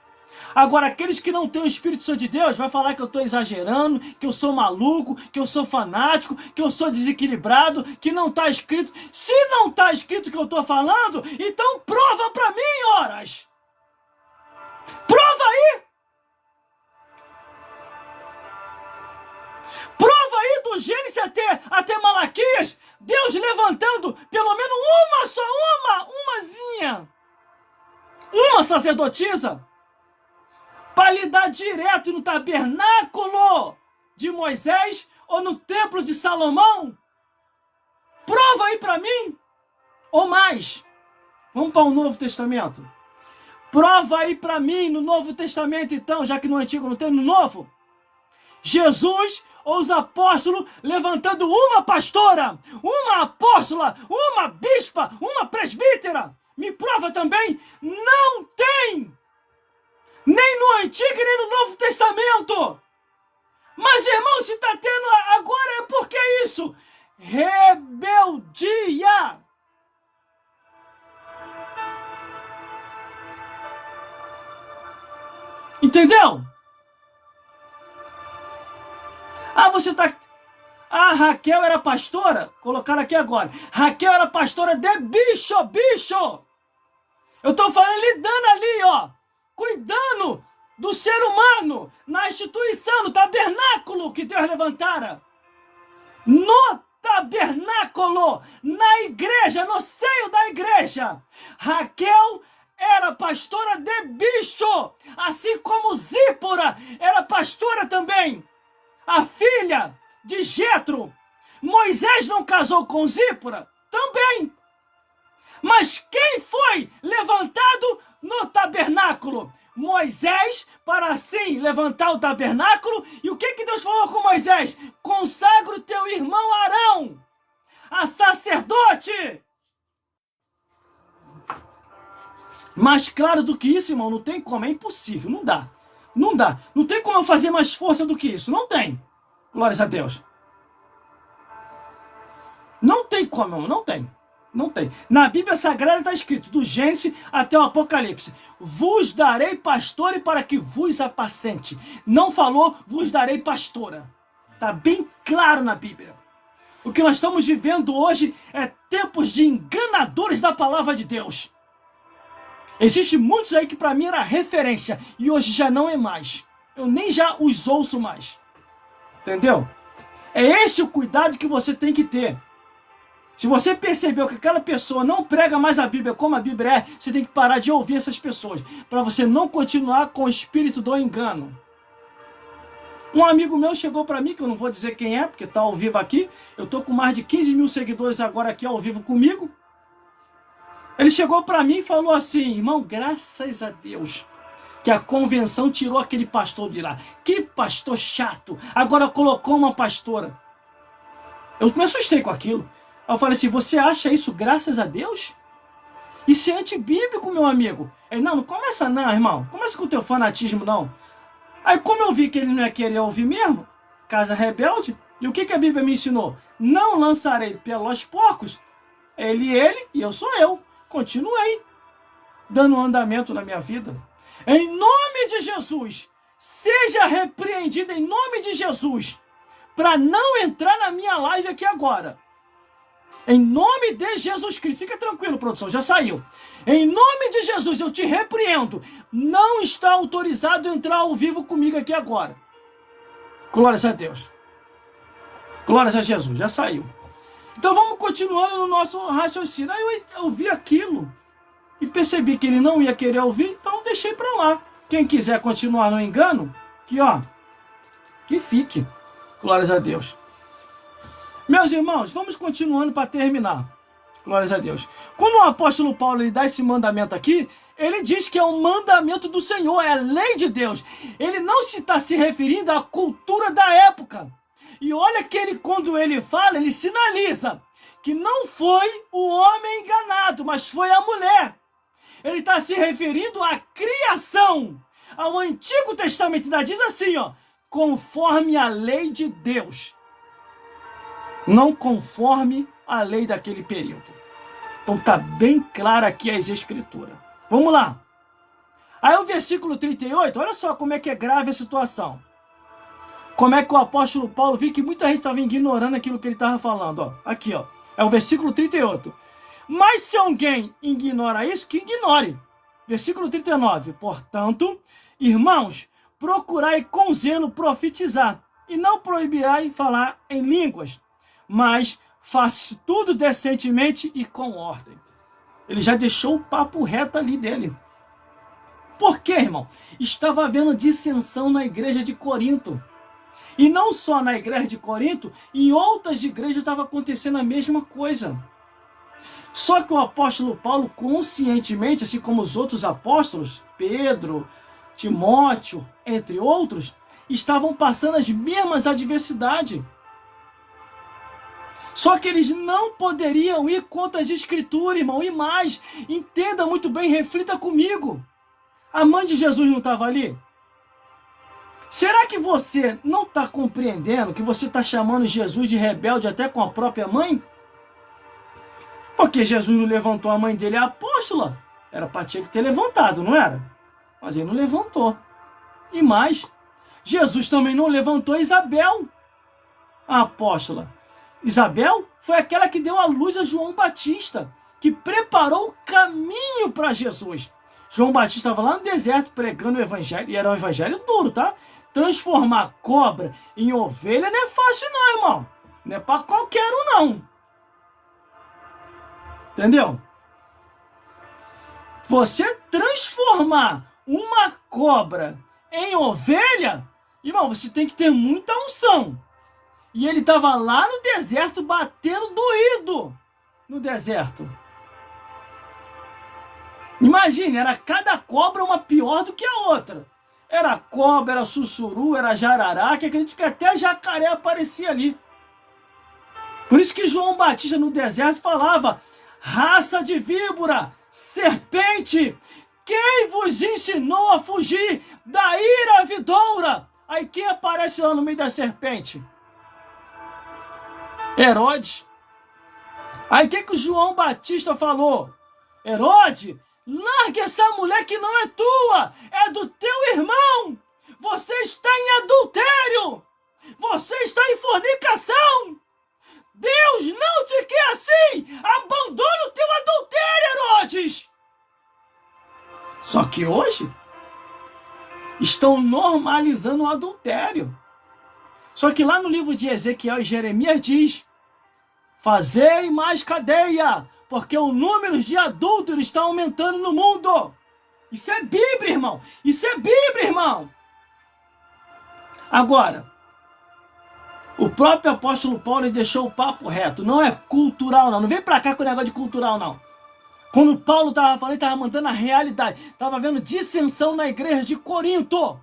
Agora, aqueles que não têm o Espírito Santo de Deus, vai falar que eu estou exagerando, que eu sou maluco, que eu sou fanático, que eu sou desequilibrado, que não está escrito. Se não está escrito o que eu estou falando, então prova para mim, horas. Prova aí. Prova aí do Gênesis até Malaquias, Deus levantando pelo menos uma sacerdotisa, para lidar direto no tabernáculo de Moisés ou no templo de Salomão. Prova aí para mim. Ou mais. Vamos para o Novo Testamento. Prova aí para mim no Novo Testamento, então, já que no Antigo não tem, no Novo. Jesus ou os apóstolos levantando uma pastora, uma apóstola, uma bispa, uma presbítera. Me prova também. Não tem. Nem no Antigo, nem no Novo Testamento. Mas, irmão, se está tendo agora é porque é isso. Rebeldia. Entendeu? Ah, você tá... Ah, Raquel era pastora? Colocaram aqui agora. Raquel era pastora de bicho. Eu tô falando lidando ali, ó. cuidando do ser humano, na instituição, no tabernáculo que Deus levantara. No tabernáculo, na igreja, no seio da igreja. Raquel era pastora de bicho, assim como Zípora era pastora também, a filha de Jetro. Moisés não casou com Zípora? Também. Mas quem foi levantado no tabernáculo? Moisés, para assim levantar o tabernáculo. E o que Deus falou com Moisés? Consagra o teu irmão Arão a sacerdote. Mais claro do que isso, irmão, não tem como, é impossível, não dá. Não dá, não tem como eu fazer mais força do que isso, não tem. Glórias a Deus. Não tem como, irmão, não tem. Não tem. Na Bíblia Sagrada está escrito, do Gênesis até o Apocalipse, vos darei pastore para que vos apacente. Não falou, vos darei pastora. Está bem claro na Bíblia. O que nós estamos vivendo hoje é tempos de enganadores da palavra de Deus. Existem muitos aí que para mim era referência e hoje já não é mais. Eu nem já os ouço mais. Entendeu? É esse o cuidado que você tem que ter. Se você percebeu que aquela pessoa não prega mais a Bíblia como a Bíblia é, você tem que parar de ouvir essas pessoas, para você não continuar com o espírito do engano. Um amigo meu chegou para mim, que eu não vou dizer quem é, porque está ao vivo aqui, eu estou com mais de 15 mil seguidores agora aqui ao vivo comigo. Ele chegou para mim e falou assim, irmão, graças a Deus que a convenção tirou aquele pastor de lá. Que pastor chato, agora colocou uma pastora. Eu me assustei com aquilo. Eu falei assim, você acha isso graças a Deus? Isso é antibíblico, meu amigo. Ele, não começa não, irmão. Começa com o teu fanatismo, não. Aí como eu vi que ele não ia querer ouvir mesmo, casa rebelde, e o que a Bíblia me ensinou? Não lançarei pelos porcos. Ele e eu sou eu. Continuei dando andamento na minha vida. Em nome de Jesus, seja repreendido em nome de Jesus, para não entrar na minha live aqui agora. Em nome de Jesus Cristo. Fica tranquilo, produção, já saiu. Em nome de Jesus, eu te repreendo. Não está autorizado a entrar ao vivo comigo aqui agora. Glórias a Deus. Glórias a Jesus, já saiu. Então vamos continuando no nosso raciocínio. Aí eu vi aquilo e percebi que ele não ia querer ouvir, então deixei para lá. Quem quiser continuar no engano, que ó, que fique. Glórias a Deus. Meus irmãos, vamos continuando para terminar. Glórias a Deus. Quando o apóstolo Paulo ele dá esse mandamento aqui, ele diz que é um mandamento do Senhor, é a lei de Deus. Ele não está se referindo à cultura da época. E olha que ele, quando ele fala, ele sinaliza que não foi o homem enganado, mas foi a mulher. Ele está se referindo à criação. Ao Antigo Testamento ainda diz assim, ó, conforme a lei de Deus. Não conforme a lei daquele período. Então está bem clara aqui as escrituras. Vamos lá. Aí o versículo 38, olha só como é que é grave a situação. Como é que o apóstolo Paulo viu que muita gente estava ignorando aquilo que ele estava falando. Ó. Aqui, ó, é o versículo 38. Mas se alguém ignora isso, que ignore. Versículo 39. Portanto, irmãos, procurai com zelo profetizar, e não proibirai falar em línguas, mas faz tudo decentemente e com ordem. Ele já deixou o papo reto ali dele. Por quê, irmão? Estava havendo dissensão na igreja de Corinto. E não só na igreja de Corinto, em outras igrejas estava acontecendo a mesma coisa. Só que o apóstolo Paulo, conscientemente, assim como os outros apóstolos, Pedro, Timóteo, entre outros, estavam passando as mesmas adversidades. Só que eles não poderiam ir contra as escrituras, irmão. E mais, entenda muito bem, reflita comigo. A mãe de Jesus não estava ali? Será que você não está compreendendo que você está chamando Jesus de rebelde até com a própria mãe? Porque Jesus não levantou a mãe dele, a apóstola. Era para ter levantado, não era? Mas ele não levantou. E mais, Jesus também não levantou Isabel, a apóstola. Isabel foi aquela que deu a luz a João Batista, que preparou o caminho para Jesus. João Batista estava lá no deserto pregando o evangelho, e era um evangelho duro, tá? Transformar cobra em ovelha não é fácil não, irmão. Não é para qualquer um, não. Entendeu? Você transformar uma cobra em ovelha, irmão, você tem que ter muita unção. E ele estava lá no deserto batendo doído no deserto. Imagine, era cada cobra uma pior do que a outra. Era cobra, era sussuru, era jarará, que acredito que até jacaré aparecia ali. Por isso que João Batista no deserto falava: raça de víbora, serpente, quem vos ensinou a fugir da ira vidoura? Aí quem aparece lá no meio da serpente? Herodes. Aí o que o João Batista falou? Herodes, larga essa mulher que não é tua, é do teu irmão. Você está em adultério. Você está em fornicação. Deus não te quer assim. Abandona o teu adultério, Herodes. Só que hoje estão normalizando o adultério. Só que lá no livro de Ezequiel e Jeremias diz: fazei mais cadeia, porque o número de adúlteros está aumentando no mundo. Isso é Bíblia, irmão. Isso é Bíblia, irmão. Agora, o próprio apóstolo Paulo deixou o papo reto. Não é cultural, não. Não vem pra cá com o negócio de cultural, não. Quando Paulo estava falando, ele estava mandando a realidade. Estava havendo dissensão na igreja de Corinto.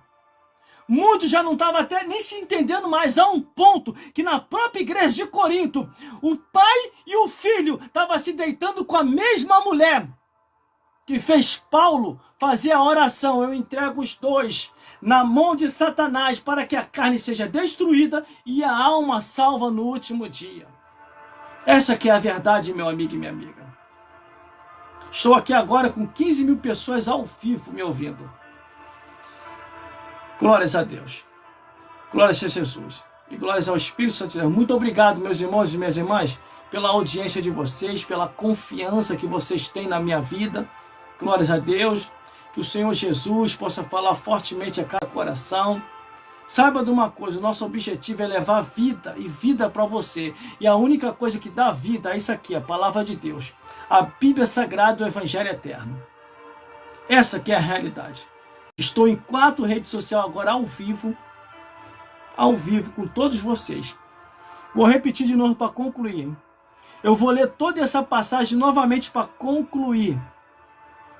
Muitos já não estavam até nem se entendendo mais, a um ponto que na própria igreja de Corinto, o pai e o filho estavam se deitando com a mesma mulher, que fez Paulo fazer a oração: eu entrego os dois na mão de Satanás para que a carne seja destruída e a alma salva no último dia. Essa que é a verdade, meu amigo e minha amiga. Estou aqui agora com 15 mil pessoas ao vivo me ouvindo. Glórias a Deus. Glórias a Jesus. E glórias ao Espírito Santo de Deus. Muito obrigado, meus irmãos e minhas irmãs, pela audiência de vocês, pela confiança que vocês têm na minha vida. Glórias a Deus. Que o Senhor Jesus possa falar fortemente a cada coração. Saiba de uma coisa: o nosso objetivo é levar vida e vida para você. E a única coisa que dá vida é isso aqui, a palavra de Deus. A Bíblia Sagrada, o Evangelho Eterno. Essa que é a realidade. Estou em 4 redes sociais agora ao vivo com todos vocês. Vou repetir de novo para concluir. Eu vou ler toda essa passagem novamente para concluir.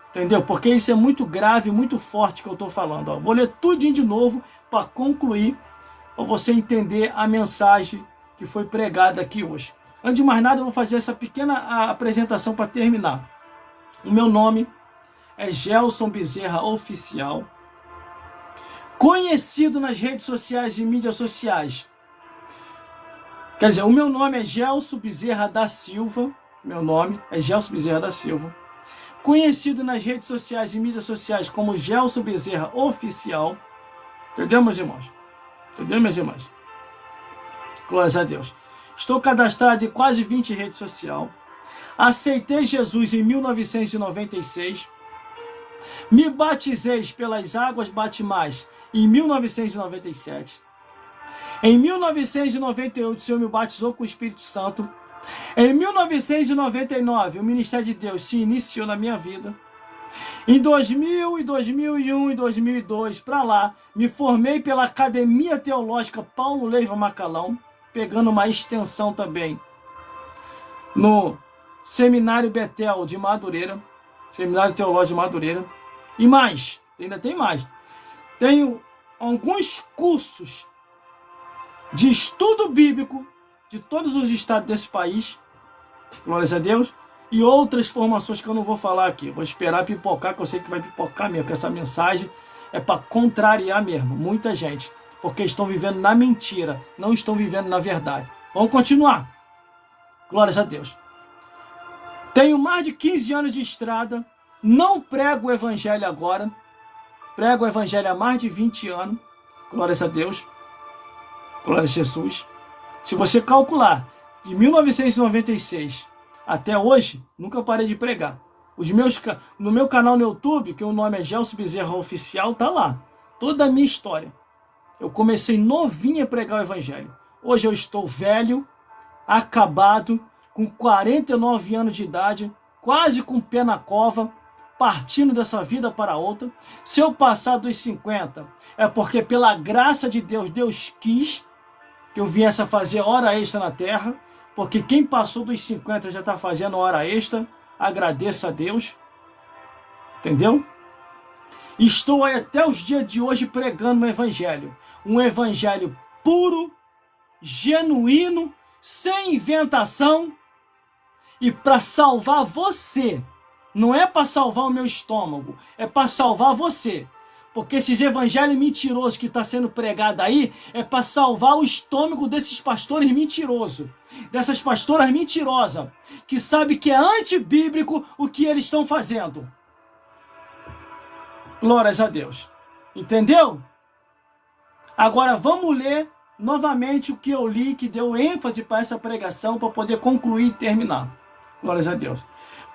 Entendeu? Porque isso é muito grave, muito forte que eu estou falando. Ó. Vou ler tudinho de novo para concluir, para você entender a mensagem que foi pregada aqui hoje. Antes de mais nada, eu vou fazer essa pequena apresentação para terminar. O meu nome é Gelson Bezerra Oficial, conhecido nas redes sociais e mídias sociais. Quer dizer, o meu nome é Gelson Bezerra da Silva, meu nome é Gelson Bezerra da Silva, conhecido nas redes sociais e mídias sociais como Gelson Bezerra Oficial. Entendeu, meus irmãos? Entendeu, minhas irmãs? Glórias a Deus. Estou cadastrado em quase 20 redes sociais. Aceitei Jesus em 1996. Me batizei pelas águas batismais em 1997. Em 1998, o Senhor me batizou com o Espírito Santo. Em 1999, o Ministério de Deus se iniciou na minha vida. Em 2000, 2001 e 2002, para lá, me formei pela Academia Teológica Paulo Leiva Macalão, pegando uma extensão também no Seminário Betel de Madureira, Seminário Teológico de Madureira. E mais, ainda tem mais. Tenho alguns cursos de estudo bíblico de todos os estados desse país, glórias a Deus, e outras formações que eu não vou falar aqui. Vou esperar pipocar, que eu sei que vai pipocar mesmo, que essa mensagem é para contrariar mesmo muita gente, porque estão vivendo na mentira, não estão vivendo na verdade. Vamos continuar. Glórias a Deus. Tenho mais de 15 anos de estrada, não prego o evangelho agora, prego o evangelho há mais de 20 anos, glórias a Deus, glórias a Jesus. Se você calcular, de 1996 até hoje, nunca parei de pregar. No meu canal no YouTube, que o nome é Gelson Bezerra Oficial, tá lá. Toda a minha história. Eu comecei novinho a pregar o evangelho. Hoje eu estou velho, acabado, com 49 anos de idade, quase com o pé na cova, partindo dessa vida para outra. Se eu passar dos 50, é porque pela graça de Deus, Deus quis que eu viesse a fazer hora extra na terra, porque quem passou dos 50 já está fazendo hora extra, agradeça a Deus, entendeu? Estou aí até os dias de hoje pregando um evangelho puro, genuíno, sem inventação, e para salvar você. Não é para salvar o meu estômago, é para salvar você. Porque esses evangelhos mentirosos que está sendo pregado aí é para salvar o estômago desses pastores mentirosos, dessas pastoras mentirosas, que sabem que é antibíblico o que eles estão fazendo. Glórias a Deus. Entendeu? Agora vamos ler novamente o que eu li, que deu ênfase para essa pregação, para poder concluir e terminar. Glórias a Deus.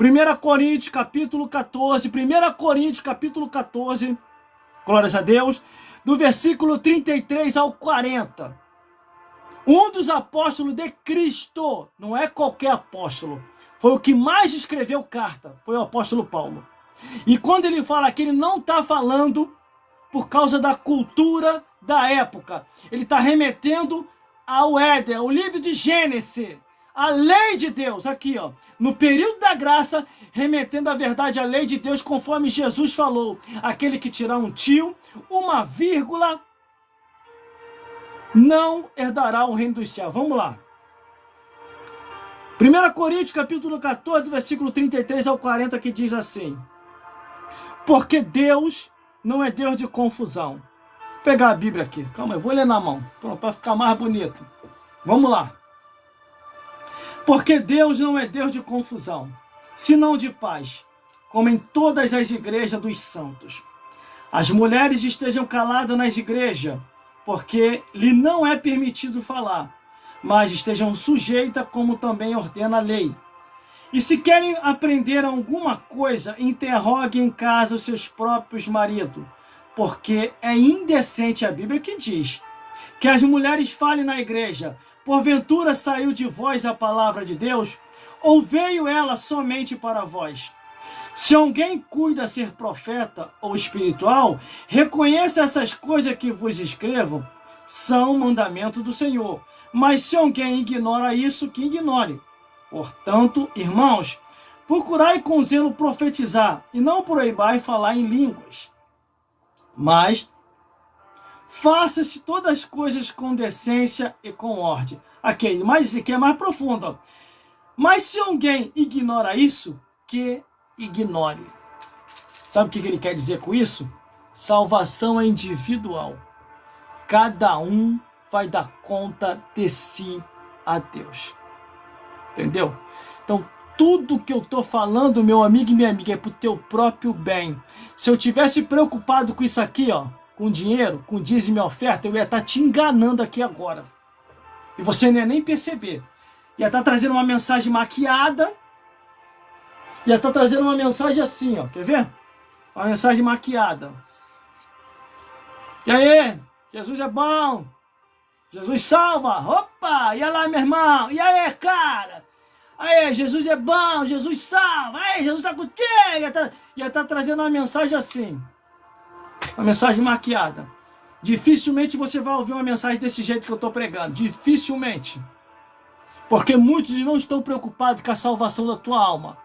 1 Coríntios capítulo 14, 1 Coríntios capítulo 14, glórias a Deus, do versículo 33 ao 40. Um dos apóstolos de Cristo, não é qualquer apóstolo, foi o que mais escreveu carta, foi o apóstolo Paulo. E quando ele fala que ele não está falando por causa da cultura da época, ele está remetendo ao Éden, ao livro de Gênesis, a lei de Deus, aqui ó, no período da graça, remetendo a verdade à lei de Deus, conforme Jesus falou, aquele que tirar um tio, uma vírgula, não herdará o reino dos céus. Vamos lá. 1 Coríntios capítulo 14, versículo 33 ao 40, que diz assim: porque Deus não é Deus de confusão. Vou pegar a Bíblia aqui, calma, eu vou ler na mão, para ficar mais bonito. Vamos lá. Porque Deus não é Deus de confusão, senão de paz, como em todas as igrejas dos santos. As mulheres estejam caladas nas igrejas, porque lhe não é permitido falar, mas estejam sujeitas, como também ordena a lei. E se querem aprender alguma coisa, interroguem em casa os seus próprios maridos, porque é indecente, a Bíblia que diz, que as mulheres falem na igreja. Porventura saiu de vós a palavra de Deus, ou veio ela somente para vós? Se alguém cuida ser profeta ou espiritual, reconheça essas coisas que vos escrevo, são mandamento do Senhor. Mas se alguém ignora isso, que ignore. Portanto, irmãos, procurai com zelo profetizar, e não proibai falar em línguas. Mas faça-se todas as coisas com decência e com ordem. Aqui, mas aqui é mais profundo. Ó. Mas se alguém ignora isso, que ignore. Sabe o que ele quer dizer com isso? Salvação é individual. Cada um vai dar conta de si a Deus. Entendeu? Então, tudo que eu estou falando, meu amigo e minha amiga, é para o teu próprio bem. Se eu tivesse preocupado com isso aqui, ó, com dinheiro, com dízimo e oferta, eu ia estar te enganando aqui agora. E você não ia nem perceber. Ia estar trazendo uma mensagem maquiada. Ia estar trazendo uma mensagem assim, ó. Quer ver? Uma mensagem maquiada. E aí? Jesus é bom. Jesus salva. Opa! E lá, meu irmão? E aí, cara? Aí, Jesus é bom. Jesus salva. Aí, Jesus está contigo. Ia estar trazendo uma mensagem assim. Uma mensagem maquiada. Dificilmente você vai ouvir uma mensagem desse jeito que eu estou pregando. Dificilmente. Porque muitos não estão preocupados com a salvação da tua alma.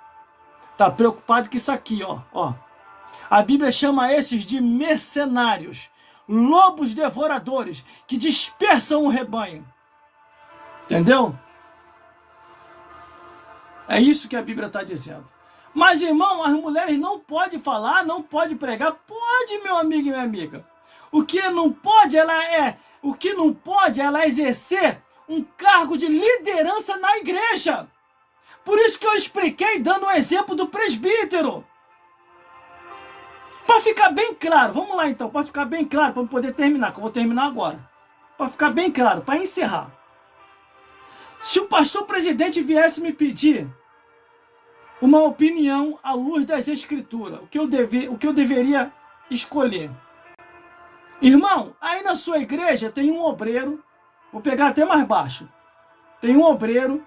Está preocupado com isso aqui, ó. A Bíblia chama esses de mercenários. Lobos devoradores que dispersam o rebanho. Entendeu? É isso que a Bíblia está dizendo. Mas, irmão, as mulheres não podem falar, não podem pregar. Pode, meu amigo e minha amiga. O que não pode, ela é exercer um cargo de liderança na igreja. Por isso que eu expliquei dando um exemplo do presbítero. Para ficar bem claro, vamos lá então, para ficar bem claro, para poder terminar, que eu vou terminar agora. Para ficar bem claro, para encerrar. Se o pastor presidente viesse me pedir uma opinião à luz das Escrituras. O que eu deveria escolher. Irmão, aí na sua igreja tem um obreiro, vou pegar até mais baixo. Tem um obreiro,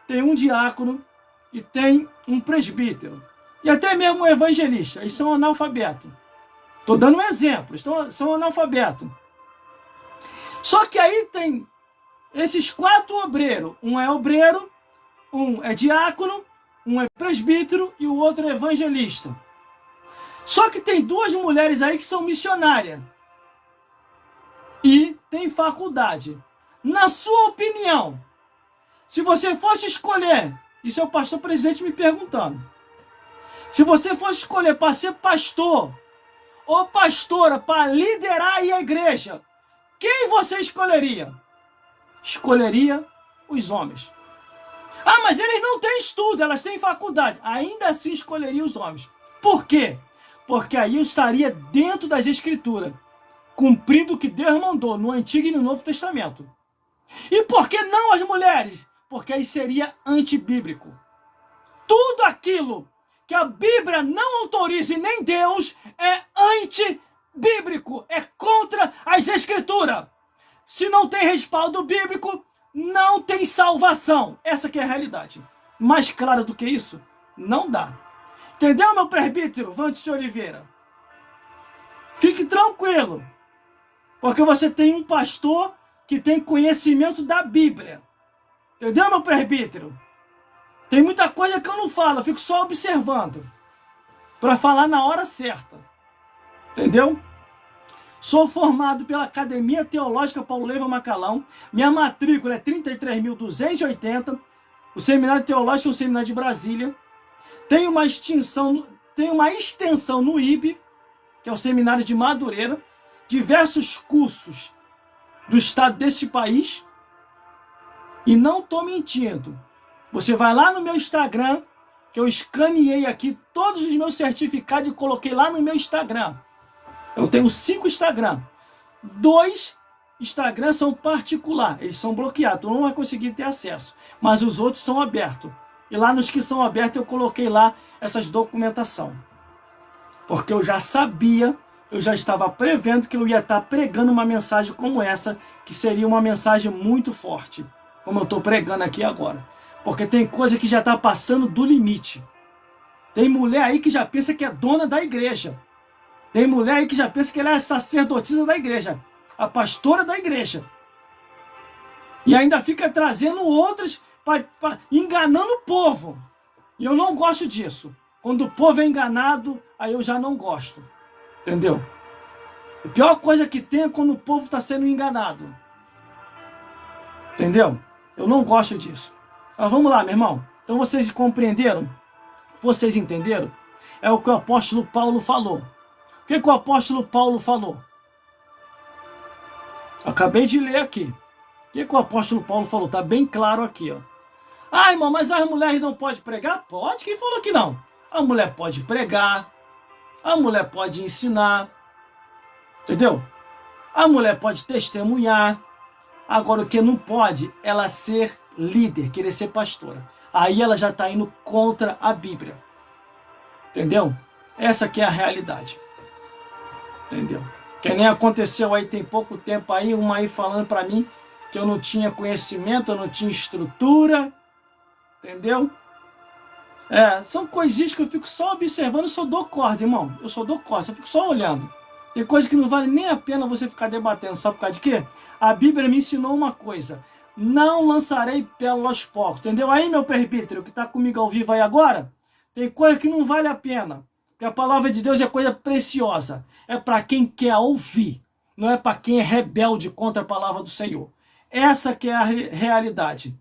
tem um diácono e tem um presbítero. E até mesmo um evangelista. Eles são analfabetos. Estou dando um exemplo. São analfabetos. Só que aí tem esses 4 obreiros. Um é obreiro, um é diácono, um é presbítero e o outro é evangelista. Só que tem 2 mulheres aí que são missionárias. E tem faculdade. Na sua opinião, se você fosse escolher, isso é o pastor presidente me perguntando, se você fosse escolher para ser pastor ou pastora para liderar aí a igreja, quem você escolheria? Escolheria os homens. Ah, mas eles não têm estudo, elas têm faculdade. Ainda assim escolheria os homens. Por quê? Porque aí eu estaria dentro das Escrituras, cumprindo o que Deus mandou no Antigo e no Novo Testamento. E por que não as mulheres? Porque aí seria antibíblico. Tudo aquilo que a Bíblia não autoriza e nem Deus é antibíblico, é contra as Escrituras. Se não tem respaldo bíblico, não tem salvação. Essa que é a realidade. Mais claro do que isso, não dá. Entendeu, meu presbítero Vantes Oliveira? Fique tranquilo, porque você tem um pastor que tem conhecimento da Bíblia. Entendeu, meu presbítero? Tem muita coisa que eu não falo, eu fico só observando, para falar na hora certa. Entendeu? Sou formado pela Academia Teológica Paulo Leyva Macalão. Minha matrícula é 33.280. O Seminário Teológico é um seminário de Brasília. Tem uma extensão no IB, que é o Seminário de Madureira. Diversos cursos do estado desse país. E não estou mentindo. Você vai lá no meu Instagram, que eu escaneei aqui todos os meus certificados e coloquei lá no meu Instagram. Eu tenho 5 Instagram. 2 Instagram são particular, eles são bloqueados, tu não vai conseguir ter acesso. Mas os outros são abertos. E lá nos que são abertos eu coloquei lá essas documentação. Porque eu já sabia, eu já estava prevendo que eu ia estar pregando uma mensagem como essa, que seria uma mensagem muito forte, como eu estou pregando aqui agora. Porque tem coisa que já está passando do limite. Tem mulher aí que já pensa que é dona da igreja. Tem mulher aí que já pensa que ela é a sacerdotisa da igreja, a pastora da igreja. E ainda fica trazendo outras, enganando o povo. E eu não gosto disso. Quando o povo é enganado, aí eu já não gosto. Entendeu? A pior coisa que tem é quando o povo está sendo enganado. Entendeu? Eu não gosto disso. Mas vamos lá, meu irmão. Então vocês compreenderam? Vocês entenderam? É o que o apóstolo Paulo falou. O que o apóstolo Paulo falou? Acabei de ler aqui. O que o apóstolo Paulo falou? Está bem claro aqui, ó. Ah, irmão, mas as mulheres não podem pregar? Pode, quem falou que não? A mulher pode pregar, a mulher pode ensinar, entendeu? A mulher pode testemunhar. Agora, o que não pode, ela ser líder, querer ser pastora. Aí ela já está indo contra a Bíblia. Entendeu? Essa que é a realidade. Entendeu? Que nem aconteceu aí, tem pouco tempo aí, uma aí falando para mim que eu não tinha conhecimento, eu não tinha estrutura. Entendeu? São coisinhas que eu fico só observando, eu só dou corda, irmão. Eu só dou corda, eu fico só olhando. Tem coisa que não vale nem a pena você ficar debatendo, sabe por causa de quê? A Bíblia me ensinou uma coisa: não lançarei pérola aos porcos, entendeu? Aí, meu presbítero, que está comigo ao vivo aí agora, tem coisa que não vale a pena, porque a palavra de Deus é coisa preciosa, é para quem quer ouvir, não é para quem é rebelde contra a palavra do Senhor. Essa que é a realidade,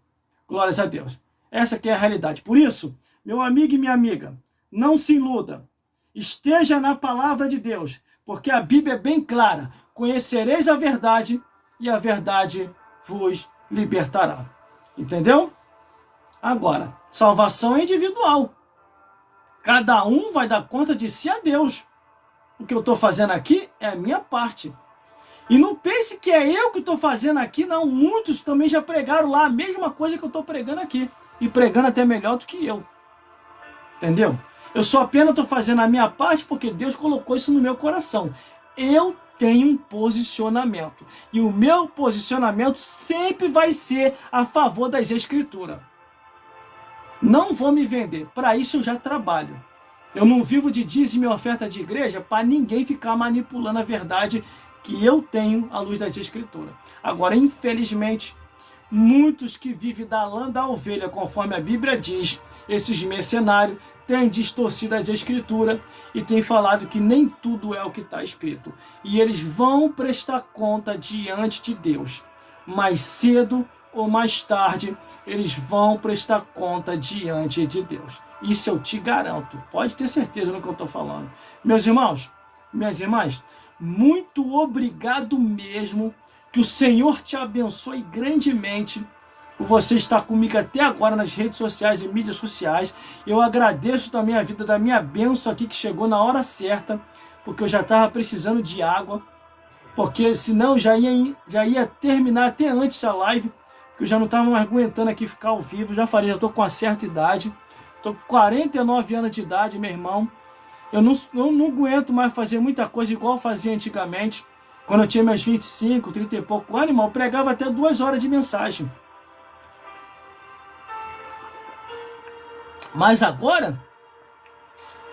glórias a Deus, essa que é a realidade. Por isso, meu amigo e minha amiga, não se iluda, esteja na palavra de Deus, porque a Bíblia é bem clara: conhecereis a verdade e a verdade vos libertará. Entendeu? Agora, salvação é individual. Cada um vai dar conta de si a Deus. O que eu estou fazendo aqui é a minha parte. E não pense que é eu que estou fazendo aqui, não. Muitos também já pregaram lá a mesma coisa que eu estou pregando aqui. E pregando até melhor do que eu. Entendeu? Eu só apenas estou fazendo a minha parte porque Deus colocou isso no meu coração. Eu tenho um posicionamento. E o meu posicionamento sempre vai ser a favor das Escrituras. Não vou me vender. Para isso eu já trabalho. Eu não vivo de dízimo e oferta de igreja para ninguém ficar manipulando a verdade que eu tenho à luz das Escrituras. Agora, infelizmente, muitos que vivem da lã da ovelha, conforme a Bíblia diz, esses mercenários têm distorcido as Escrituras e têm falado que nem tudo é o que está escrito. E eles vão prestar conta diante de Deus. Mais cedo ou mais tarde, eles vão prestar conta diante de Deus. Isso eu te garanto. Pode ter certeza no que eu estou falando. Meus irmãos, minhas irmãs, muito obrigado mesmo. Que o Senhor te abençoe grandemente por você estar comigo até agora nas redes sociais e mídias sociais. Eu agradeço também a vida da minha bênção aqui que chegou na hora certa, porque eu já estava precisando de água, porque senão já ia terminar até antes a live, porque eu já não estava mais aguentando aqui ficar ao vivo. Já estou com uma certa idade, estou com 49 anos de idade, meu irmão. Eu não aguento mais fazer muita coisa igual eu fazia antigamente. Quando eu tinha meus 25, 30 e pouco anos, irmão, eu pregava até 2 horas de mensagem. Mas agora,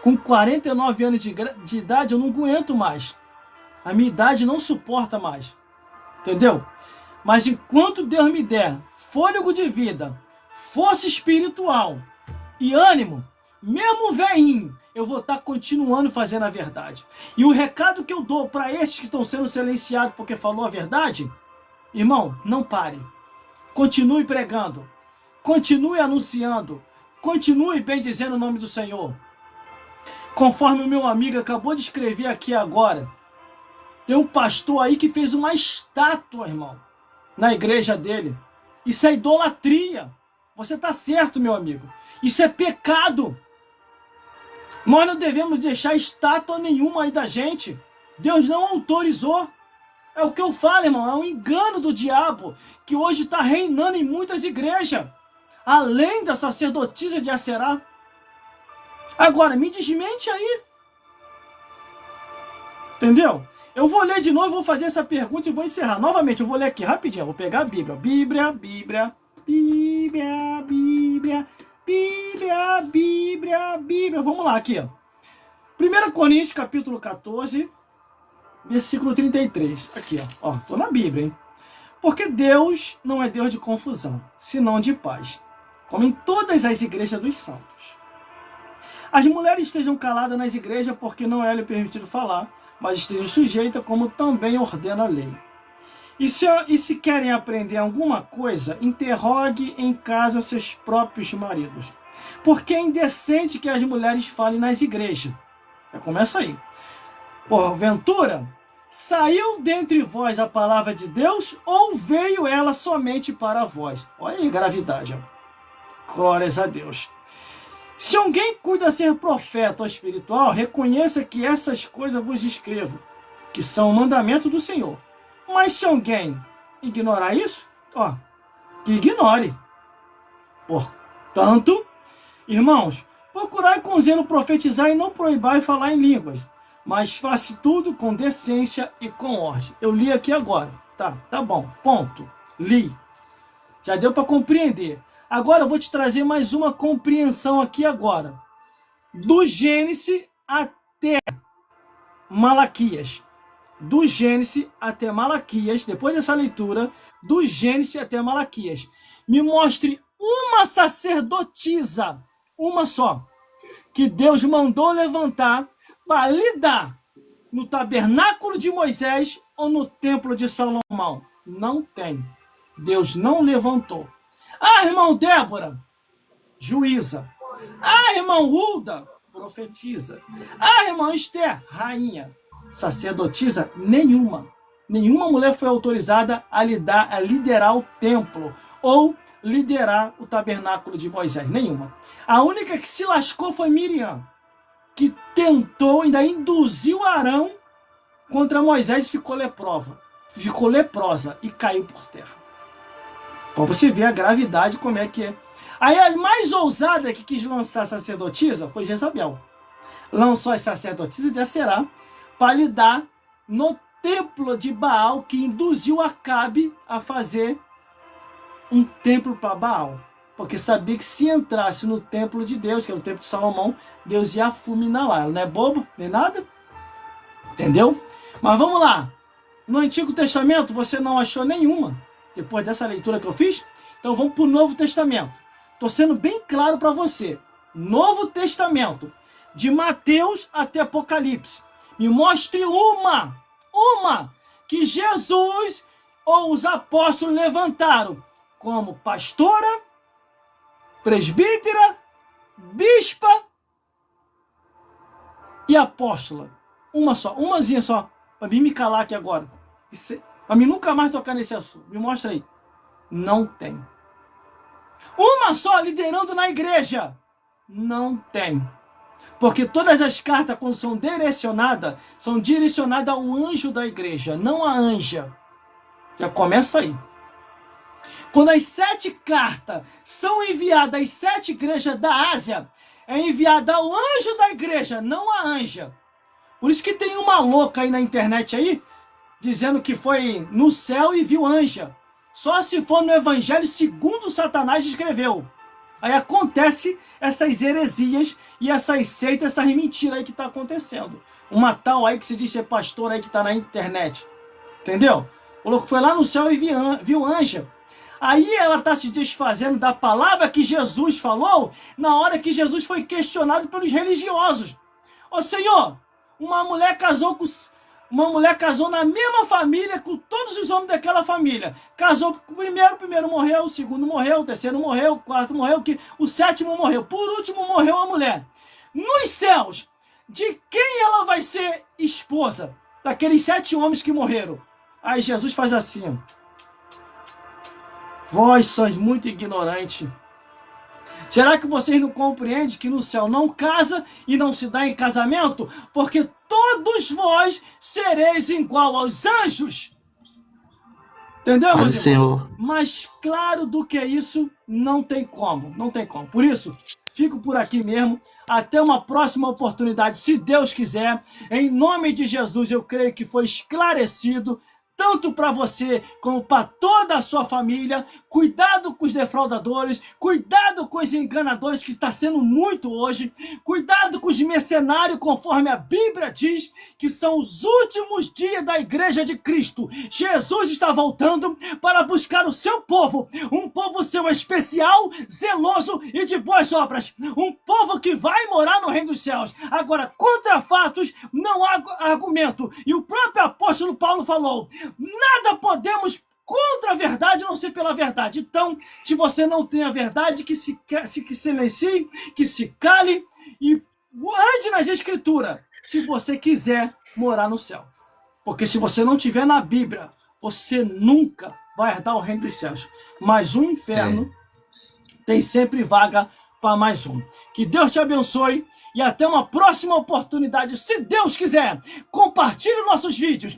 com 49 anos de idade, eu não aguento mais. A minha idade não suporta mais. Entendeu? Mas enquanto Deus me der fôlego de vida, força espiritual e ânimo, mesmo velhinho, eu vou estar continuando fazendo a verdade. E o recado que eu dou para esses que estão sendo silenciados porque falou a verdade, irmão, não pare. Continue pregando. Continue anunciando. Continue bendizendo o nome do Senhor. Conforme o meu amigo acabou de escrever aqui agora, tem um pastor aí que fez uma estátua, irmão, na igreja dele. Isso é idolatria. Você está certo, meu amigo. Isso é pecado. Nós não devemos deixar estátua nenhuma aí da gente. Deus não autorizou. É o que eu falo, irmão. É um engano do diabo que hoje está reinando em muitas igrejas. Além da sacerdotisa de Aserá. Agora, me desmente aí. Entendeu? Eu vou ler de novo, vou fazer essa pergunta e vou encerrar. Novamente, eu vou ler aqui rapidinho. Eu vou pegar a Bíblia. Bíblia, Bíblia, Bíblia, Bíblia, Bíblia, Bíblia, Bíblia. Vamos lá, aqui, ó. 1 Coríntios, capítulo 14, versículo 33. Aqui, ó. Tô na Bíblia, hein? Porque Deus não é Deus de confusão, senão de paz, como em todas as igrejas dos santos. As mulheres estejam caladas nas igrejas porque não é lhe permitido falar, mas estejam sujeitas como também ordena a lei. E se querem aprender alguma coisa, interrogue em casa seus próprios maridos. Porque é indecente que as mulheres falem nas igrejas. Já começa aí. Porventura, saiu dentre vós a palavra de Deus ou veio ela somente para vós? Olha aí, gravidade. Ó. Glórias a Deus. Se alguém cuida ser profeta ou espiritual, reconheça que essas coisas vos escrevo, que são o mandamento do Senhor. Mas se alguém ignorar isso, ó, que ignore. Portanto, irmãos, procurai com zelo profetizar e não proibai falar em línguas, mas faça tudo com decência e com ordem. Eu li aqui agora. Tá bom, ponto. Li. Já deu para compreender. Agora eu vou te trazer mais uma compreensão aqui agora. Do Gênesis até Malaquias. Do Gênesis até Malaquias, depois dessa leitura, do Gênesis até Malaquias, me mostre uma sacerdotisa, uma só, que Deus mandou levantar para lidar no tabernáculo de Moisés ou no templo de Salomão. Não tem. Deus não levantou. Ah, irmão Débora, juíza. Ah, irmão Hulda, profetiza. Ah, irmão Esther, rainha. Sacerdotisa nenhuma. Nenhuma mulher foi autorizada a liderar o templo ou liderar o tabernáculo de Moisés. Nenhuma. A única que se lascou foi Miriam, que tentou, ainda induziu Arão contra Moisés e ficou leprosa e caiu por terra. Para você ver a gravidade como é que é. Aí a mais ousada que quis lançar sacerdotisa foi Jezabel. Lançou as sacerdotisas de Aserá para lidar no templo de Baal, que induziu Acabe a fazer um templo para Baal. Porque sabia que se entrasse no templo de Deus, que era o templo de Salomão, Deus ia fulminar lá. Ela não é bobo, nem nada. Entendeu? Mas vamos lá. No Antigo Testamento você não achou nenhuma, depois dessa leitura que eu fiz. Então vamos para o Novo Testamento. Estou sendo bem claro para você. Novo Testamento, de Mateus até Apocalipse. Me mostre uma que Jesus ou os apóstolos levantaram como pastora, presbítera, bispa e apóstola. Uma só, umazinha só, para mim me calar aqui agora. Para mim nunca mais tocar nesse assunto. Me mostra aí. Não tem. Uma só liderando na igreja. Não tem. Porque todas as cartas, quando são direcionadas ao anjo da igreja, não à anja. Já começa aí. Quando as 7 cartas são enviadas às 7 igrejas da Ásia, é enviada ao anjo da igreja, não à anja. Por isso que tem uma louca aí na internet aí, dizendo que foi no céu e viu anja. Só se for no evangelho segundo Satanás escreveu. Aí acontece essas heresias e essas seitas, essas mentiras aí que tá acontecendo. Uma tal aí que se diz ser pastor aí que tá na internet. Entendeu? O louco foi lá no céu e viu anja. Aí ela tá se desfazendo da palavra que Jesus falou na hora que Jesus foi questionado pelos religiosos. Ô Senhor, uma mulher casou na mesma família com todos os homens daquela família. Casou com o primeiro morreu, o segundo morreu, o terceiro morreu, o quarto morreu, o sétimo morreu. Por último morreu a mulher. Nos céus, de quem ela vai ser esposa? Daqueles 7 homens que morreram. Aí Jesus faz assim, ó. Vós sois muito ignorantes. Será que vocês não compreendem que no céu não casa e não se dá em casamento? Porque todos vós sereis igual aos anjos. Entendeu, meu Senhor? Mais claro do que isso, não tem como. Não tem como. Por isso, fico por aqui mesmo. Até uma próxima oportunidade, se Deus quiser. Em nome de Jesus, eu creio que foi esclarecido, tanto para você como para toda a sua família. Cuidado com os defraudadores, cuidado com os enganadores, que está sendo muito hoje. Cuidado com os mercenários, conforme a Bíblia diz, que são os últimos dias da igreja de Cristo. Jesus está voltando para buscar o seu povo, um povo seu especial, zeloso e de boas obras. Um povo que vai morar no reino dos céus. Agora, contra fatos não há argumento. E o próprio apóstolo Paulo falou: nada podemos contra a verdade, não ser pela verdade. Então, se você não tem a verdade, que se silencie, que se cale e ande nas escrituras, se você quiser morar no céu. Porque se você não tiver na Bíblia, você nunca vai herdar o reino dos céus. Mas o inferno tem sempre vaga para mais um. Que Deus te abençoe e até uma próxima oportunidade, se Deus quiser. Compartilhe nossos vídeos.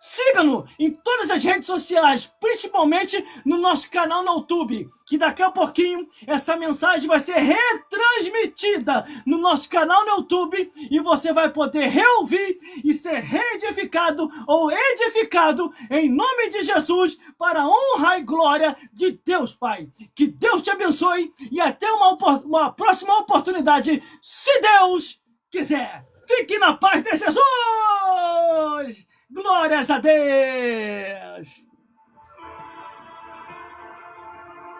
Siga-nos em todas as redes sociais, principalmente no nosso canal no YouTube, que daqui a pouquinho essa mensagem vai ser retransmitida no nosso canal no YouTube e você vai poder reouvir e ser reedificado ou edificado em nome de Jesus, para a honra e glória de Deus Pai. Que Deus te abençoe e até uma próxima oportunidade, se Deus quiser. Fique na paz de Jesus! Glórias a Deus!